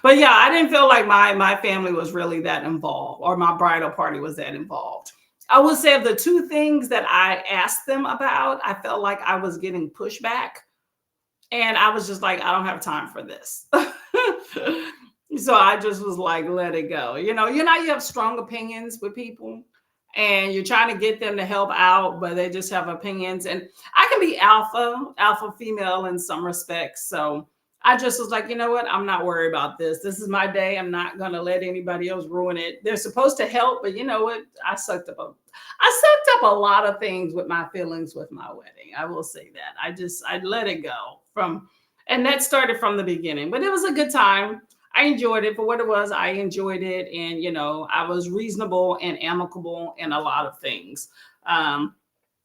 But yeah, I didn't feel like my family was really that involved, or my bridal party was that involved. I would say of the two things that I asked them about, I felt like I was getting pushback. And I was just like, I don't have time for this. So I just was like, let it go. You know, you have strong opinions with people and you're trying to get them to help out, but they just have opinions. And I can be alpha female in some respects. So I just was like, you know what? I'm not worried about this. This is my day. I'm not going to let anybody else ruin it. They're supposed to help, but you know what? I sucked up a lot of things with my feelings with my wedding. I will say that. I let it go and that started from the beginning, but it was a good time. I enjoyed it for what it was. I enjoyed it. And, you know, I was reasonable and amicable in a lot of things. And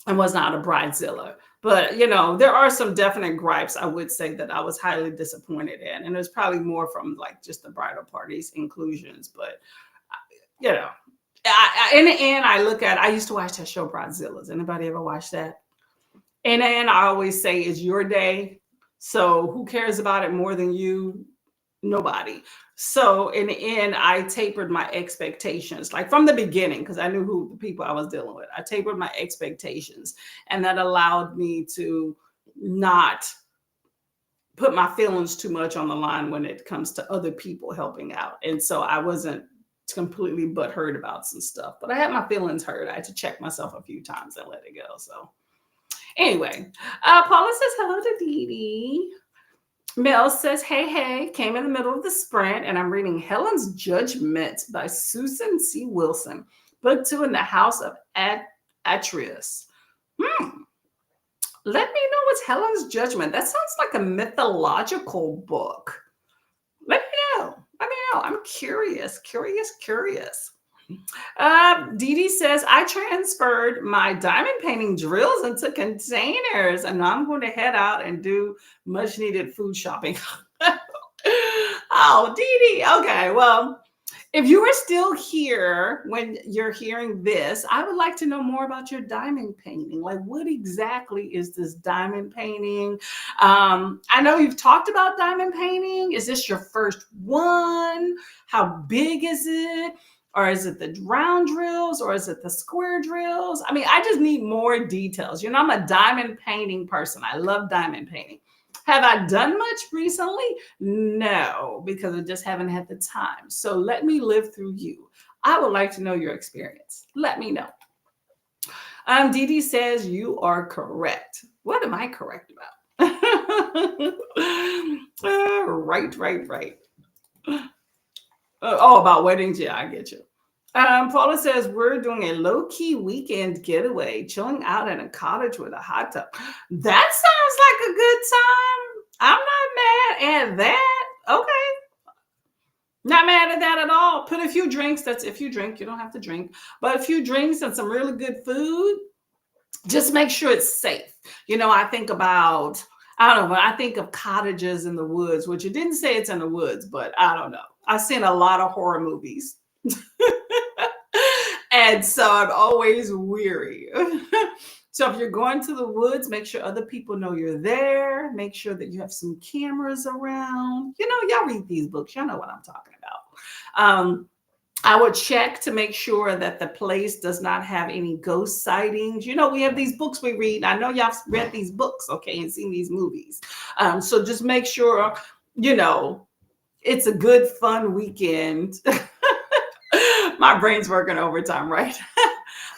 was not a bridezilla. But, you know, there are some definite gripes I would say that I was highly disappointed in. And it was probably more from like just the bridal party's inclusions. But, you know, in the end, I used to watch that show Bridezillas. Anybody ever watch that? In the end, I always say it's your day. So who cares about it more than you? Nobody. So in the end, I tapered my expectations, like from the beginning, because I knew who the people I was dealing with. I tapered my expectations, and that allowed me to not put my feelings too much on the line when it comes to other people helping out. And so I wasn't completely butthurt about some stuff, but I had my feelings hurt. I had to check myself a few times and let it go. So anyway, Paula says hello to Dee Dee. Mel says, hey, came in the middle of the sprint, and I'm reading Helen's Judgment by Susan C. Wilson, book 2 in the House of Atreus. Let me know what's Helen's Judgment. That sounds like a mythological book. Let me know. Let me know. I'm curious, curious, curious. Dee Dee says, I transferred my diamond painting drills into containers and now I'm going to head out and do much needed food shopping. Oh, Dee Dee. Okay. Well, if you are still here when you're hearing this, I would like to know more about your diamond painting. Like, what exactly is this diamond painting? I know you've talked about diamond painting. Is this your first one? How big is it? Or is it the round drills or is it the square drills? I mean, I just need more details. You know, I'm a diamond painting person. I love diamond painting. Have I done much recently? No, because I just haven't had the time. So let me live through you. I would like to know your experience. Let me know. Dee Dee says you are correct. What am I correct about? Right. Oh, about weddings. Yeah, I get you. Paula says we're doing a low-key weekend getaway, chilling out in a cottage with a hot tub. That sounds like a good time. I'm not mad at that. Okay. Not mad at that at all. Put a few drinks. That's if you drink, you don't have to drink, but a few drinks and some really good food. Just make sure it's safe. You know, I think about, I don't know, when I think of cottages in the woods, which it didn't say it's in the woods, but I don't know. I've seen a lot of horror movies. And so I'm always weary. So if you're going to the woods, make sure other people know you're there. Make sure that you have some cameras around. You know, y'all read these books. Y'all know what I'm talking about. I would check to make sure that the place does not have any ghost sightings. You know, we have these books we read. I know y'all read these books, okay, and seen these movies. So just make sure, you know, it's a good, fun weekend. My brain's working overtime, right?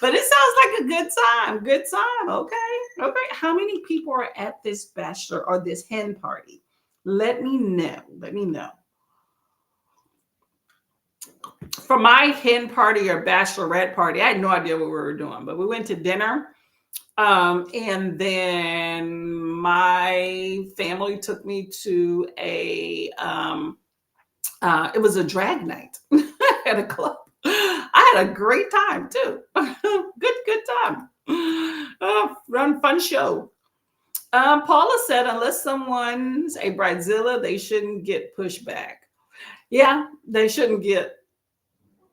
But it sounds like a good time. Good time. Okay. How many people are at this bachelor or this hen party? Let me know. For my hen party or bachelorette party, I had no idea what we were doing, but we went to dinner. And then my family took me to it was a drag night at a club. I had a great time too. good time. Fun show. Paula said, unless someone's a bridezilla, they shouldn't get pushed back. Yeah, they shouldn't get.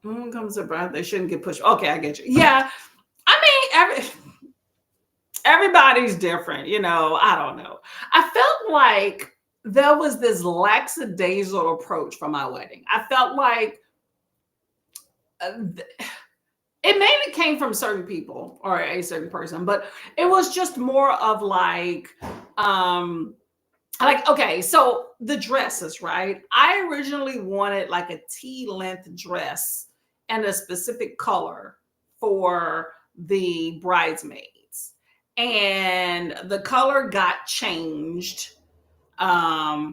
When comes to bride, they shouldn't get pushed. Okay, I get you. Yeah, I mean, everybody's different. You know, I don't know. I felt like there was this lackadaisical approach for my wedding. I felt like it mainly came from certain people or a certain person, but it was just more of like okay, so the dresses, right? I originally wanted like a T-length dress and a specific color for the bridesmaids, and the color got changed. I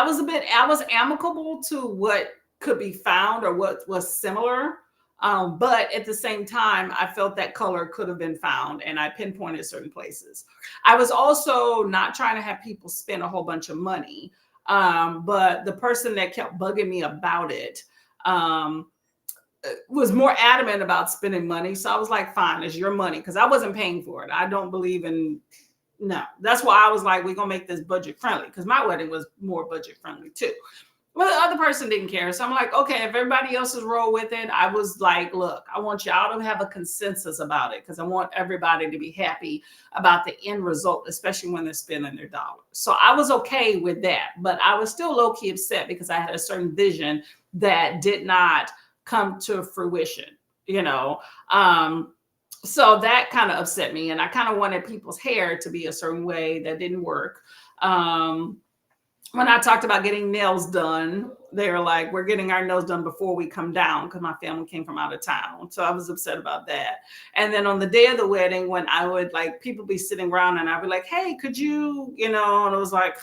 was amicable to what could be found or what was similar. But at the same time, I felt that color could have been found and I pinpointed certain places. I was also not trying to have people spend a whole bunch of money. But the person that kept bugging me about it was more adamant about spending money. So I was like, fine, it's your money because I wasn't paying for it. I don't believe in no. That's why I was like, we're gonna make this budget friendly because my wedding was more budget friendly too. Well, the other person didn't care. So I'm like, okay, if everybody else is roll with it, I was like, look, I want y'all to have a consensus about it because I want everybody to be happy about the end result, especially when they're spending their dollars. So I was okay with that, but I was still low key upset because I had a certain vision that did not come to fruition, you know. So that kind of upset me, and I kind of wanted people's hair to be a certain way that didn't work. When I talked about getting nails done, they were like, we're getting our nails done before we come down because my family came from out of town. So I was upset about that. And then on the day of the wedding, when I would like people be sitting around and I'd be like, hey, could you, you know, and I was like,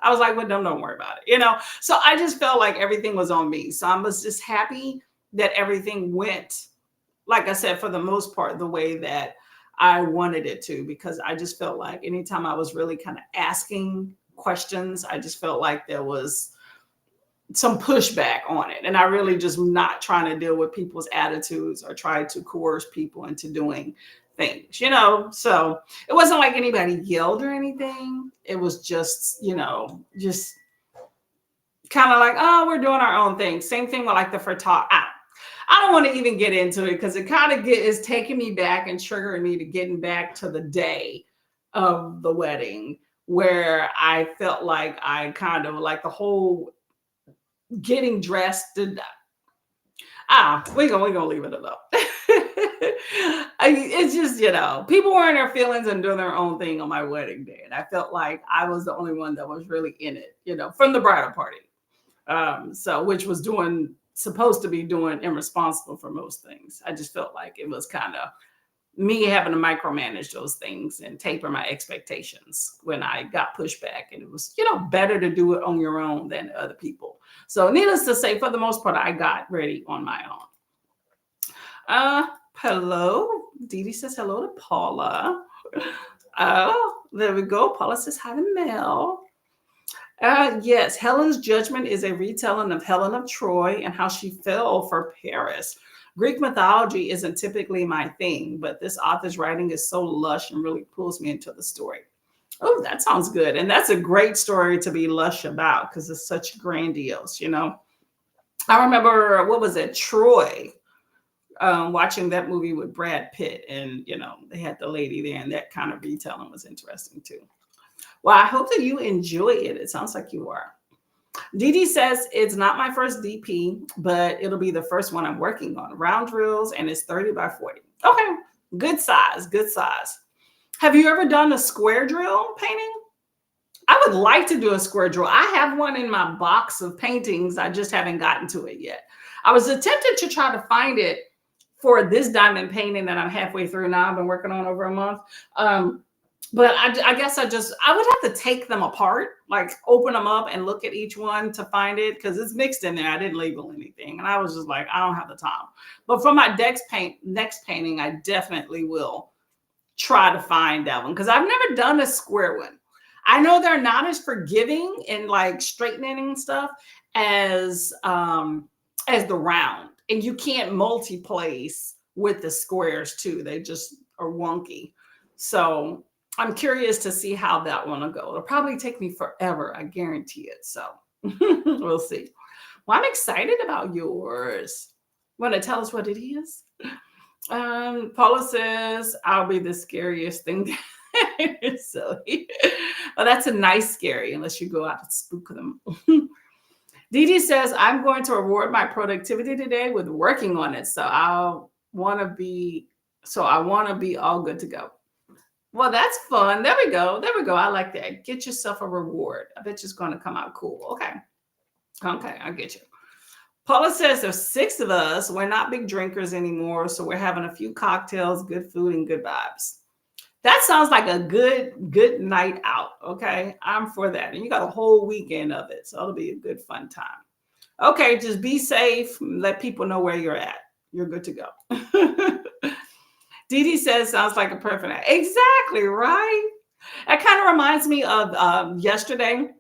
well, don't worry about it, you know? So I just felt like everything was on me. So I was just happy that everything went, like I said, for the most part, the way that I wanted it to, because I just felt like anytime I was really kind of asking questions, I just felt like there was some pushback on it. And I really just not trying to deal with people's attitudes or try to coerce people into doing things, you know. So it wasn't like anybody yelled or anything. It was just, you know, just kind of like, oh, we're doing our own thing. Same thing with like the photog. I don't want to even get into it because it kind of is taking me back and triggering me to getting back to the day of the wedding where I felt like I kind of like the whole getting dressed and we're gonna leave it alone. It's just, you know, people were in their feelings and doing their own thing on my wedding day, and I felt like I was the only one that was really in it, you know, from the bridal party. So which was doing supposed to be doing irresponsible for most things. I just felt like it was kind of me having to micromanage those things and taper my expectations when I got pushback. And it was, you know, better to do it on your own than other people. So needless to say, for the most part, I got ready on my own. Hello. Dee Dee says hello to Paula. Oh, there we go. Paula says hi to Mel. Yes, Helen's Judgment is a retelling of Helen of Troy and how she fell for Paris. Greek mythology isn't typically my thing, but this author's writing is so lush and really pulls me into the story. Oh, that sounds good. And that's a great story to be lush about because it's such grandiose, you know. I remember, what was it, Troy, watching that movie with Brad Pitt, and, you know, they had the lady there, and that kind of retelling was interesting too. Well, I hope that you enjoy it. It sounds like you are. Dee Dee says it's not my first DP, but it'll be the first one I'm working on. Round drills, and it's 30 by 40. Okay, good size, good size. Have you ever done a square drill painting? I would like to do a square drill. I have one in my box of paintings. I just haven't gotten to it yet. I was attempting to try to find it for this diamond painting that I'm halfway through now. I've been working on over a month. But I guess I would have to take them apart, like open them up and look at each one to find it because it's mixed in there. I didn't label anything. And I was just like, I don't have the time. But for my next painting, I definitely will try to find that one because I've never done a square one. I know they're not as forgiving and like straightening and stuff as the round. And you can't multi-place with the squares too. They just are wonky. So I'm curious to see how that one will go. It'll probably take me forever. I guarantee it. So we'll see. Well, I'm excited about yours. Want to tell us what it is? Paula says, I'll be the scariest thing. It's silly. Well, that's a nice scary, unless you go out and spook them. Dee Dee says, I'm going to reward my productivity today with working on it. So I want to be all good to go. Well, that's fun. There we go. There we go. I like that. Get yourself a reward. I bet you it's going to come out cool. Okay. Okay, I get you. Paula says there's 6 of us. We're not big drinkers anymore. So we're having a few cocktails, good food, and good vibes. That sounds like a good night out. Okay. I'm for that. And you got a whole weekend of it. So it'll be a good, fun time. Okay. Just be safe. Let people know where you're at. You're good to go. Dee Dee says, sounds like a perfect night. Exactly, right? It kind of reminds me of yesterday.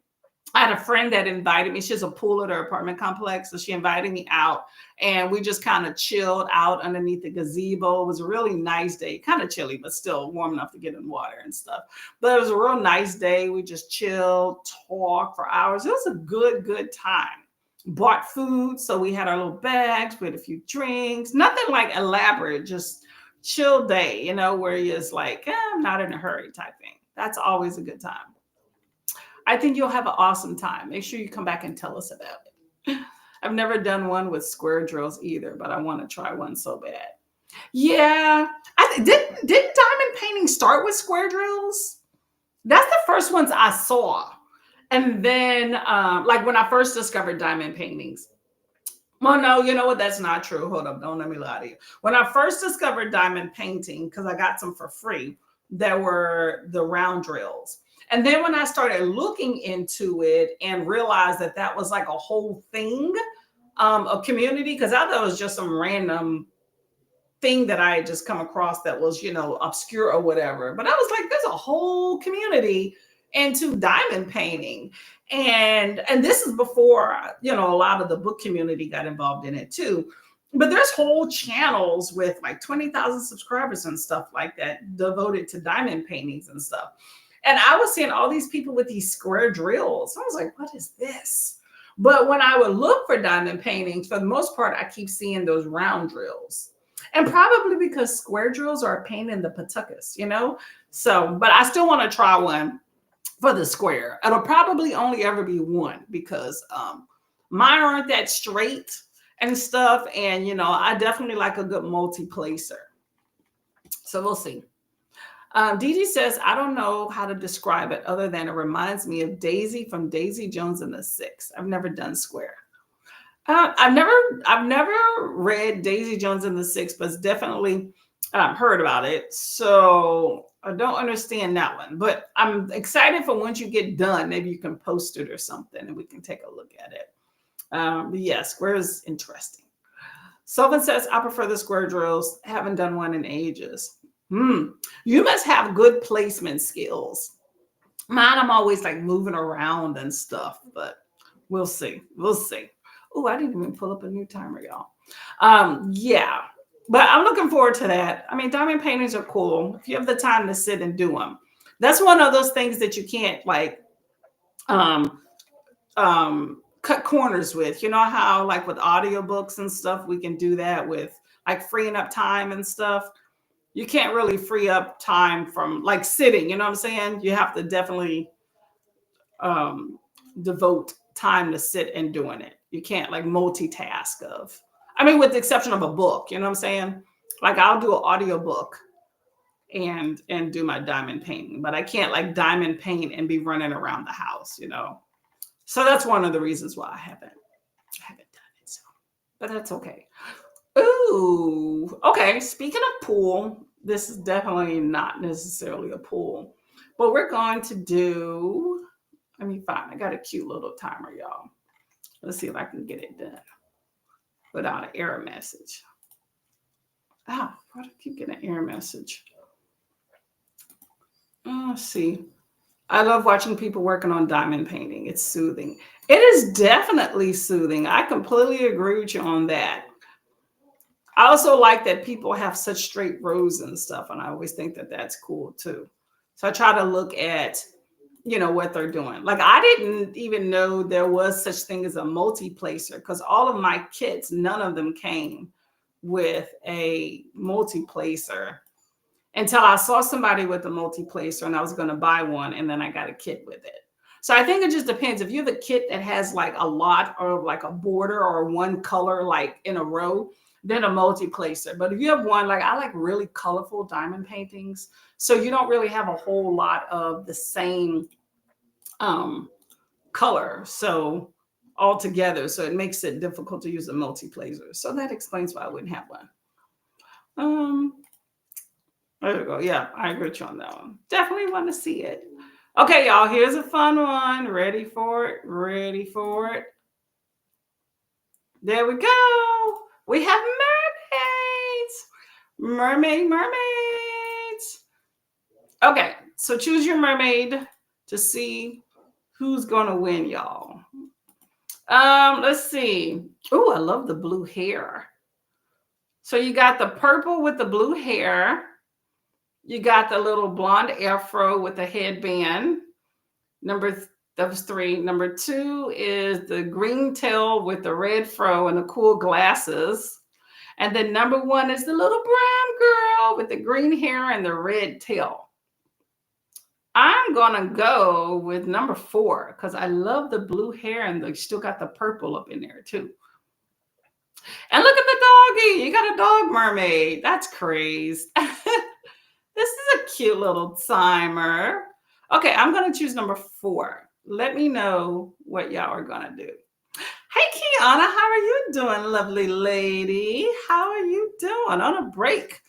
I had a friend that invited me. She has a pool at her apartment complex. So she invited me out and we just kind of chilled out underneath the gazebo. It was a really nice day, kind of chilly, but still warm enough to get in water and stuff. But it was a real nice day. We just chilled, talked for hours. It was a good time. Bought food. So we had our little bags. We had a few drinks, nothing like elaborate, just chill day, you know, where you're just like, I'm not in a hurry type thing. That's always a good time. I think you'll have an awesome time. Make sure you come back and tell us about it. I've never done one with square drills either, but I want to try one so bad. Yeah. Didn't diamond painting start with square drills? That's the first ones I saw. And then like when I first discovered diamond paintings. Well, no, you know what? That's not true. Hold up. Don't let me lie to you. When I first discovered diamond painting, because I got some for free, there were the round drills. And then when I started looking into it and realized that that was like a whole thing, a community, because I thought it was just some random thing that I had just come across that was, you know, obscure or whatever. But I was like, there's a whole community into diamond painting. And this is before, a lot of the book community got involved in it too. But there's whole channels with like 20,000 subscribers and stuff like that devoted to diamond paintings and stuff. And I was seeing all these people with these square drills. I was like, what is this? But when I would look for diamond paintings, for the most part, I keep seeing those round drills. And probably because square drills are a pain in the patukas. So, but I still want to try one for the square. It'll probably only ever be one because mine aren't that straight and stuff. And, I definitely like a good multi-placer. So we'll see. Dee says, I don't know how to describe it other than it reminds me of Daisy from Daisy Jones and the Six. I've never done square. I've never read Daisy Jones and the Six, but it's definitely heard about it. So I don't understand that one, but I'm excited for once you get done, maybe you can post it or something and we can take a look at it. But yeah, square is interesting. Sylvan says, I prefer the square drills. Haven't done one in ages. You must have good placement skills. Mine, I'm always like moving around and stuff, but we'll see. We'll see. Oh, I didn't even pull up a new timer, y'all. Yeah, but I'm looking forward to that. I mean, diamond paintings are cool if you have the time to sit and do them. That's one of those things that you can't like cut corners with. You know how like with audiobooks and stuff, we can do that with like freeing up time and stuff. You can't really free up time from like sitting, you know what I'm saying? You have to definitely devote time to sit and doing it. You can't like multitask with the exception of a book, you know what I'm saying? Like I'll do an audiobook and do my diamond painting, but I can't like diamond paint and be running around the house, So that's one of the reasons why I haven't done it. So, but that's okay. Ooh, okay. Speaking of pool, this is definitely not necessarily a pool, but we're going to do, let me find, I got a cute little timer, y'all. Let's see if I can get it done without an error message. Why do I keep getting an error message? Let's see. I love watching people working on diamond painting. It's soothing. It is definitely soothing. I completely agree with you on that. I also like that people have such straight rows and stuff, and I always think that that's cool too. So I try to look at, what they're doing. Like I didn't even know there was such thing as a multi-placer because all of my kits, none of them came with a multi-placer until I saw somebody with a multi-placer and I was going to buy one, and then I got a kit with it. So I think it just depends. If you have a kit that has like a lot or like a border or one color like in a row, then a multi-placer. But if you have one, like I like really colorful diamond paintings, so you don't really have a whole lot of the same color. So all together, so it makes it difficult to use a multi-placer. So that explains why I wouldn't have one. There we go. Yeah, I agree with you on that one. Definitely want to see it. Okay, y'all, here's a fun one. Ready for it? Ready for it? There we go. We have mermaids. Mermaids. Okay, so choose your mermaid to see who's going to win, y'all. Let's see. Oh, I love the blue hair. So you got the purple with the blue hair. You got the little blonde afro with the headband. That was 3. Number 2 is the green tail with the red fro and the cool glasses. And then number 1 is the little brown girl with the green hair and the red tail. I'm going to go with number 4 because I love the blue hair and they still got the purple up in there too. And look at the doggy. You got a dog mermaid. That's crazy. This is a cute little timer. Okay, I'm going to choose number 4. Let me know what y'all are going to do. Hey, Kiana, how are you doing, lovely lady? How are you doing on a break?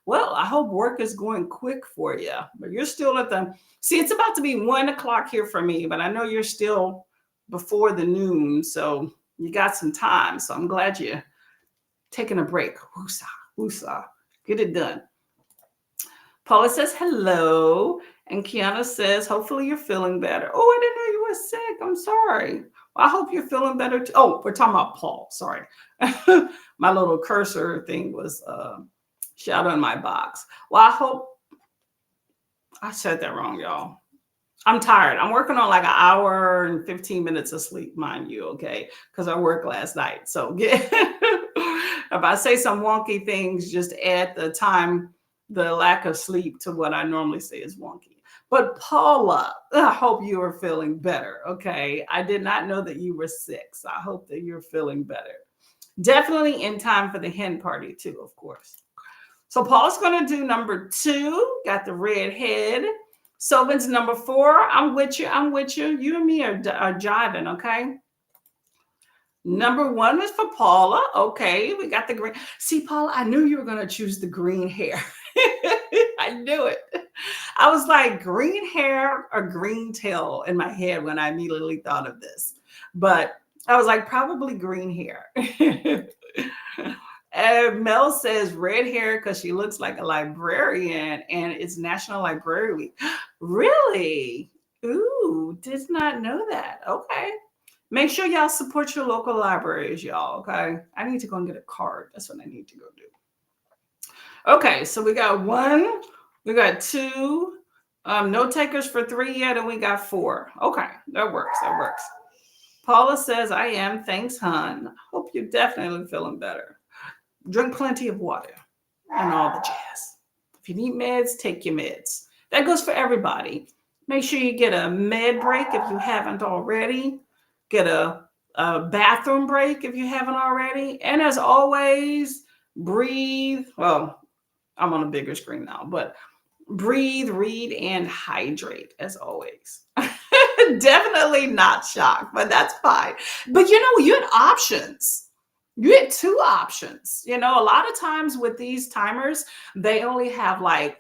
Well, I hope work is going quick for you, but you're still at see, it's about to be 1 o'clock here for me, but I know you're still before the noon, so you got some time. So I'm glad you're taking a break. Woosah, woosah. Get it done. Paula says hello. And Kiana says, hopefully you're feeling better. Oh, I didn't know you were sick. I'm sorry. Well, I hope you're feeling better too. Oh, we're talking about Paul. Sorry. My little cursor thing was shadowing my box. Well, I hope I said that wrong, y'all. I'm tired. I'm working on like an hour and 15 minutes of sleep, mind you, okay? Because I worked last night. So if I say some wonky things, just add the lack of sleep to what I normally say is wonky. But Paula, I hope you are feeling better, okay? I did not know that you were sick, so I hope that you're feeling better. Definitely in time for the hen party, too, of course. So Paul's going to do number 2, got the red head. Sylvan's number 4. I'm with you. I'm with you. You and me are jiving, okay? Number 1 is for Paula. Okay, we got the green. See, Paula, I knew you were going to choose the green hair. I knew it. I was like, green hair or green tail in my head when I immediately thought of this. But I was like, probably green hair. Mel says red hair because she looks like a librarian and it's National Library Week. Really? Ooh, did not know that. Okay. Make sure y'all support your local libraries, y'all. Okay. I need to go and get a card. That's what I need to go do. Okay. So we got 1, we got 2, no takers for 3 yet, and we got 4. Okay. That works. That works. Paula says, I am. Thanks, hon. Hope you're definitely feeling better. Drink plenty of water and all the jazz. If you need meds, take your meds. That goes for everybody. Make sure you get a med break if you haven't already. Get a bathroom break if you haven't already. And as always, breathe. Well, I'm on a bigger screen now, but breathe, read, and hydrate as always. Definitely not shocked, but that's fine. But you had options. You had 2 options. A lot of times with these timers, they only have like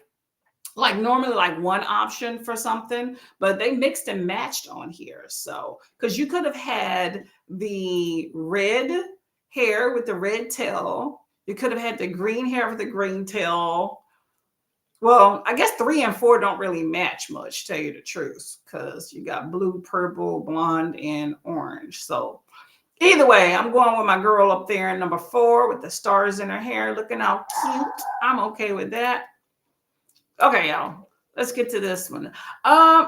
normally like 1 option for something, but they mixed and matched on here. So, because you could have had the red hair with the red tail, you could have had the green hair with the green tail. Well, I guess 3 and 4 don't really match much, tell you the truth, because you got blue, purple, blonde, and orange. So either way, I'm going with my girl up there in number 4 with the stars in her hair, looking all cute. I'm okay with that. Okay, y'all. Let's get to this one.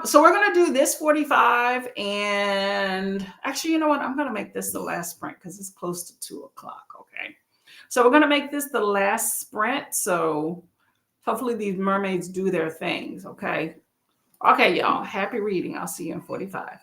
So we're gonna do this 45, and actually, you know what? I'm gonna make this the last sprint because it's close to 2:00. Okay, so we're gonna make this the last sprint. So hopefully these mermaids do their things, okay? Okay, y'all. Happy reading. I'll see you in 45.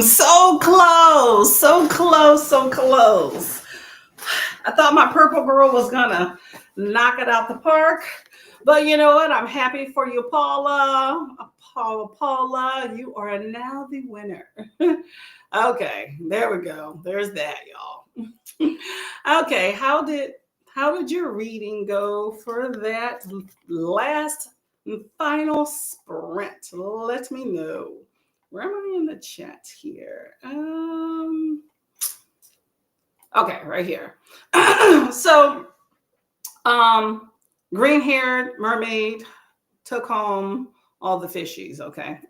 So close, so close, so close. I thought my purple girl was gonna knock it out the park, but you know what? I'm happy for you, Paula. Paula, you are now the winner. Okay, there we go. There's that, y'all. Okay, how did your reading go for that last and final sprint? Let me know. Where am I in the chat here? Okay, right here. So, um, green-haired mermaid took home all the fishies. Okay.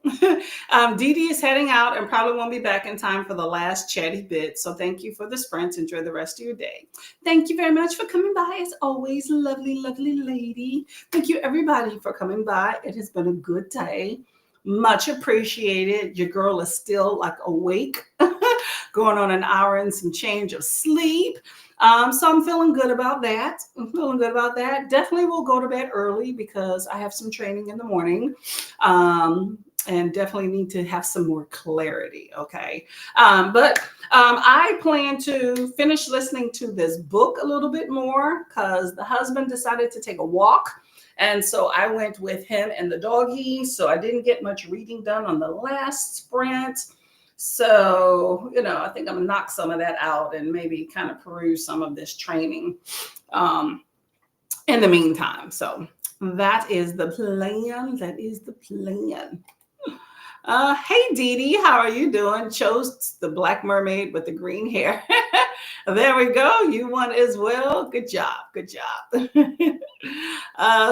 Dee Dee is heading out and probably won't be back in time for the last chatty bit. So thank you for the sprint. Enjoy the rest of your day. Thank you very much for coming by. As always, lovely, lovely lady. Thank you, everybody, for coming by. It has been a good day. Much appreciated. Your girl is still like awake, going on an hour and some change of sleep. So I'm feeling good about that. Definitely will go to bed early because I have some training in the morning. And definitely need to have some more clarity. Okay. But I plan to finish listening to this book a little bit more because the husband decided to take a walk. And so I went with him and the doggy. So I didn't get much reading done on the last sprint. So, I think I'm going to knock some of that out and maybe kind of peruse some of this training in the meantime. So that is the plan. Hey, Dee Dee, how are you doing? Chose the black mermaid with the green hair. There we go. You won as well. Good job.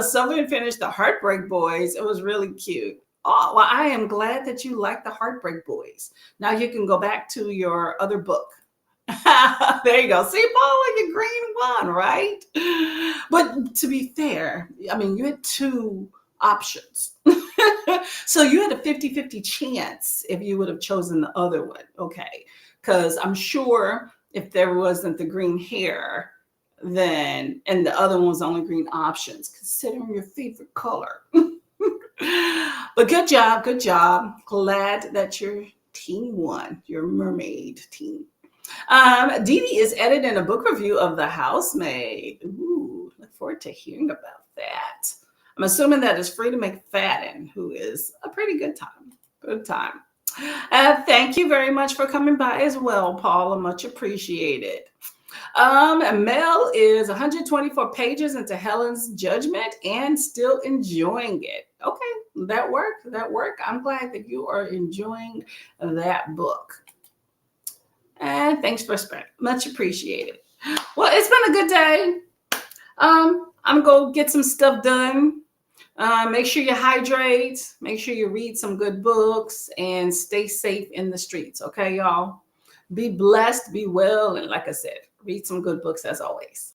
Someone finished the Heartbreak Boys. It was really cute. Oh, well, I am glad that you like the Heartbreak Boys. Now you can go back to your other book. There you go. See, Paula, your green one, right? But to be fair, I mean, you had two options. So you had a 50-50 chance if you would have chosen the other one. Okay. Because I'm sure if there wasn't the green hair, then, and the other one was only green options, considering your favorite color. But good job. Glad that your team won, your mermaid team. Dee Dee is editing a book review of The Housemaid. Ooh, look forward to hearing about that. I'm assuming that is Frida McFadden, who is a pretty good time. Thank you very much for coming by as well, Paula. Much appreciated. Mel is 124 pages into Helen's Judgment and still enjoying it. Okay, that worked. I'm glad that you are enjoying that book. And thanks for sparing. Much appreciated. Well, it's been a good day. I'm going to get some stuff done. Make sure you hydrate. Make sure you read some good books and stay safe in the streets. Okay, y'all? Be blessed, be well. And like I said, read some good books as always.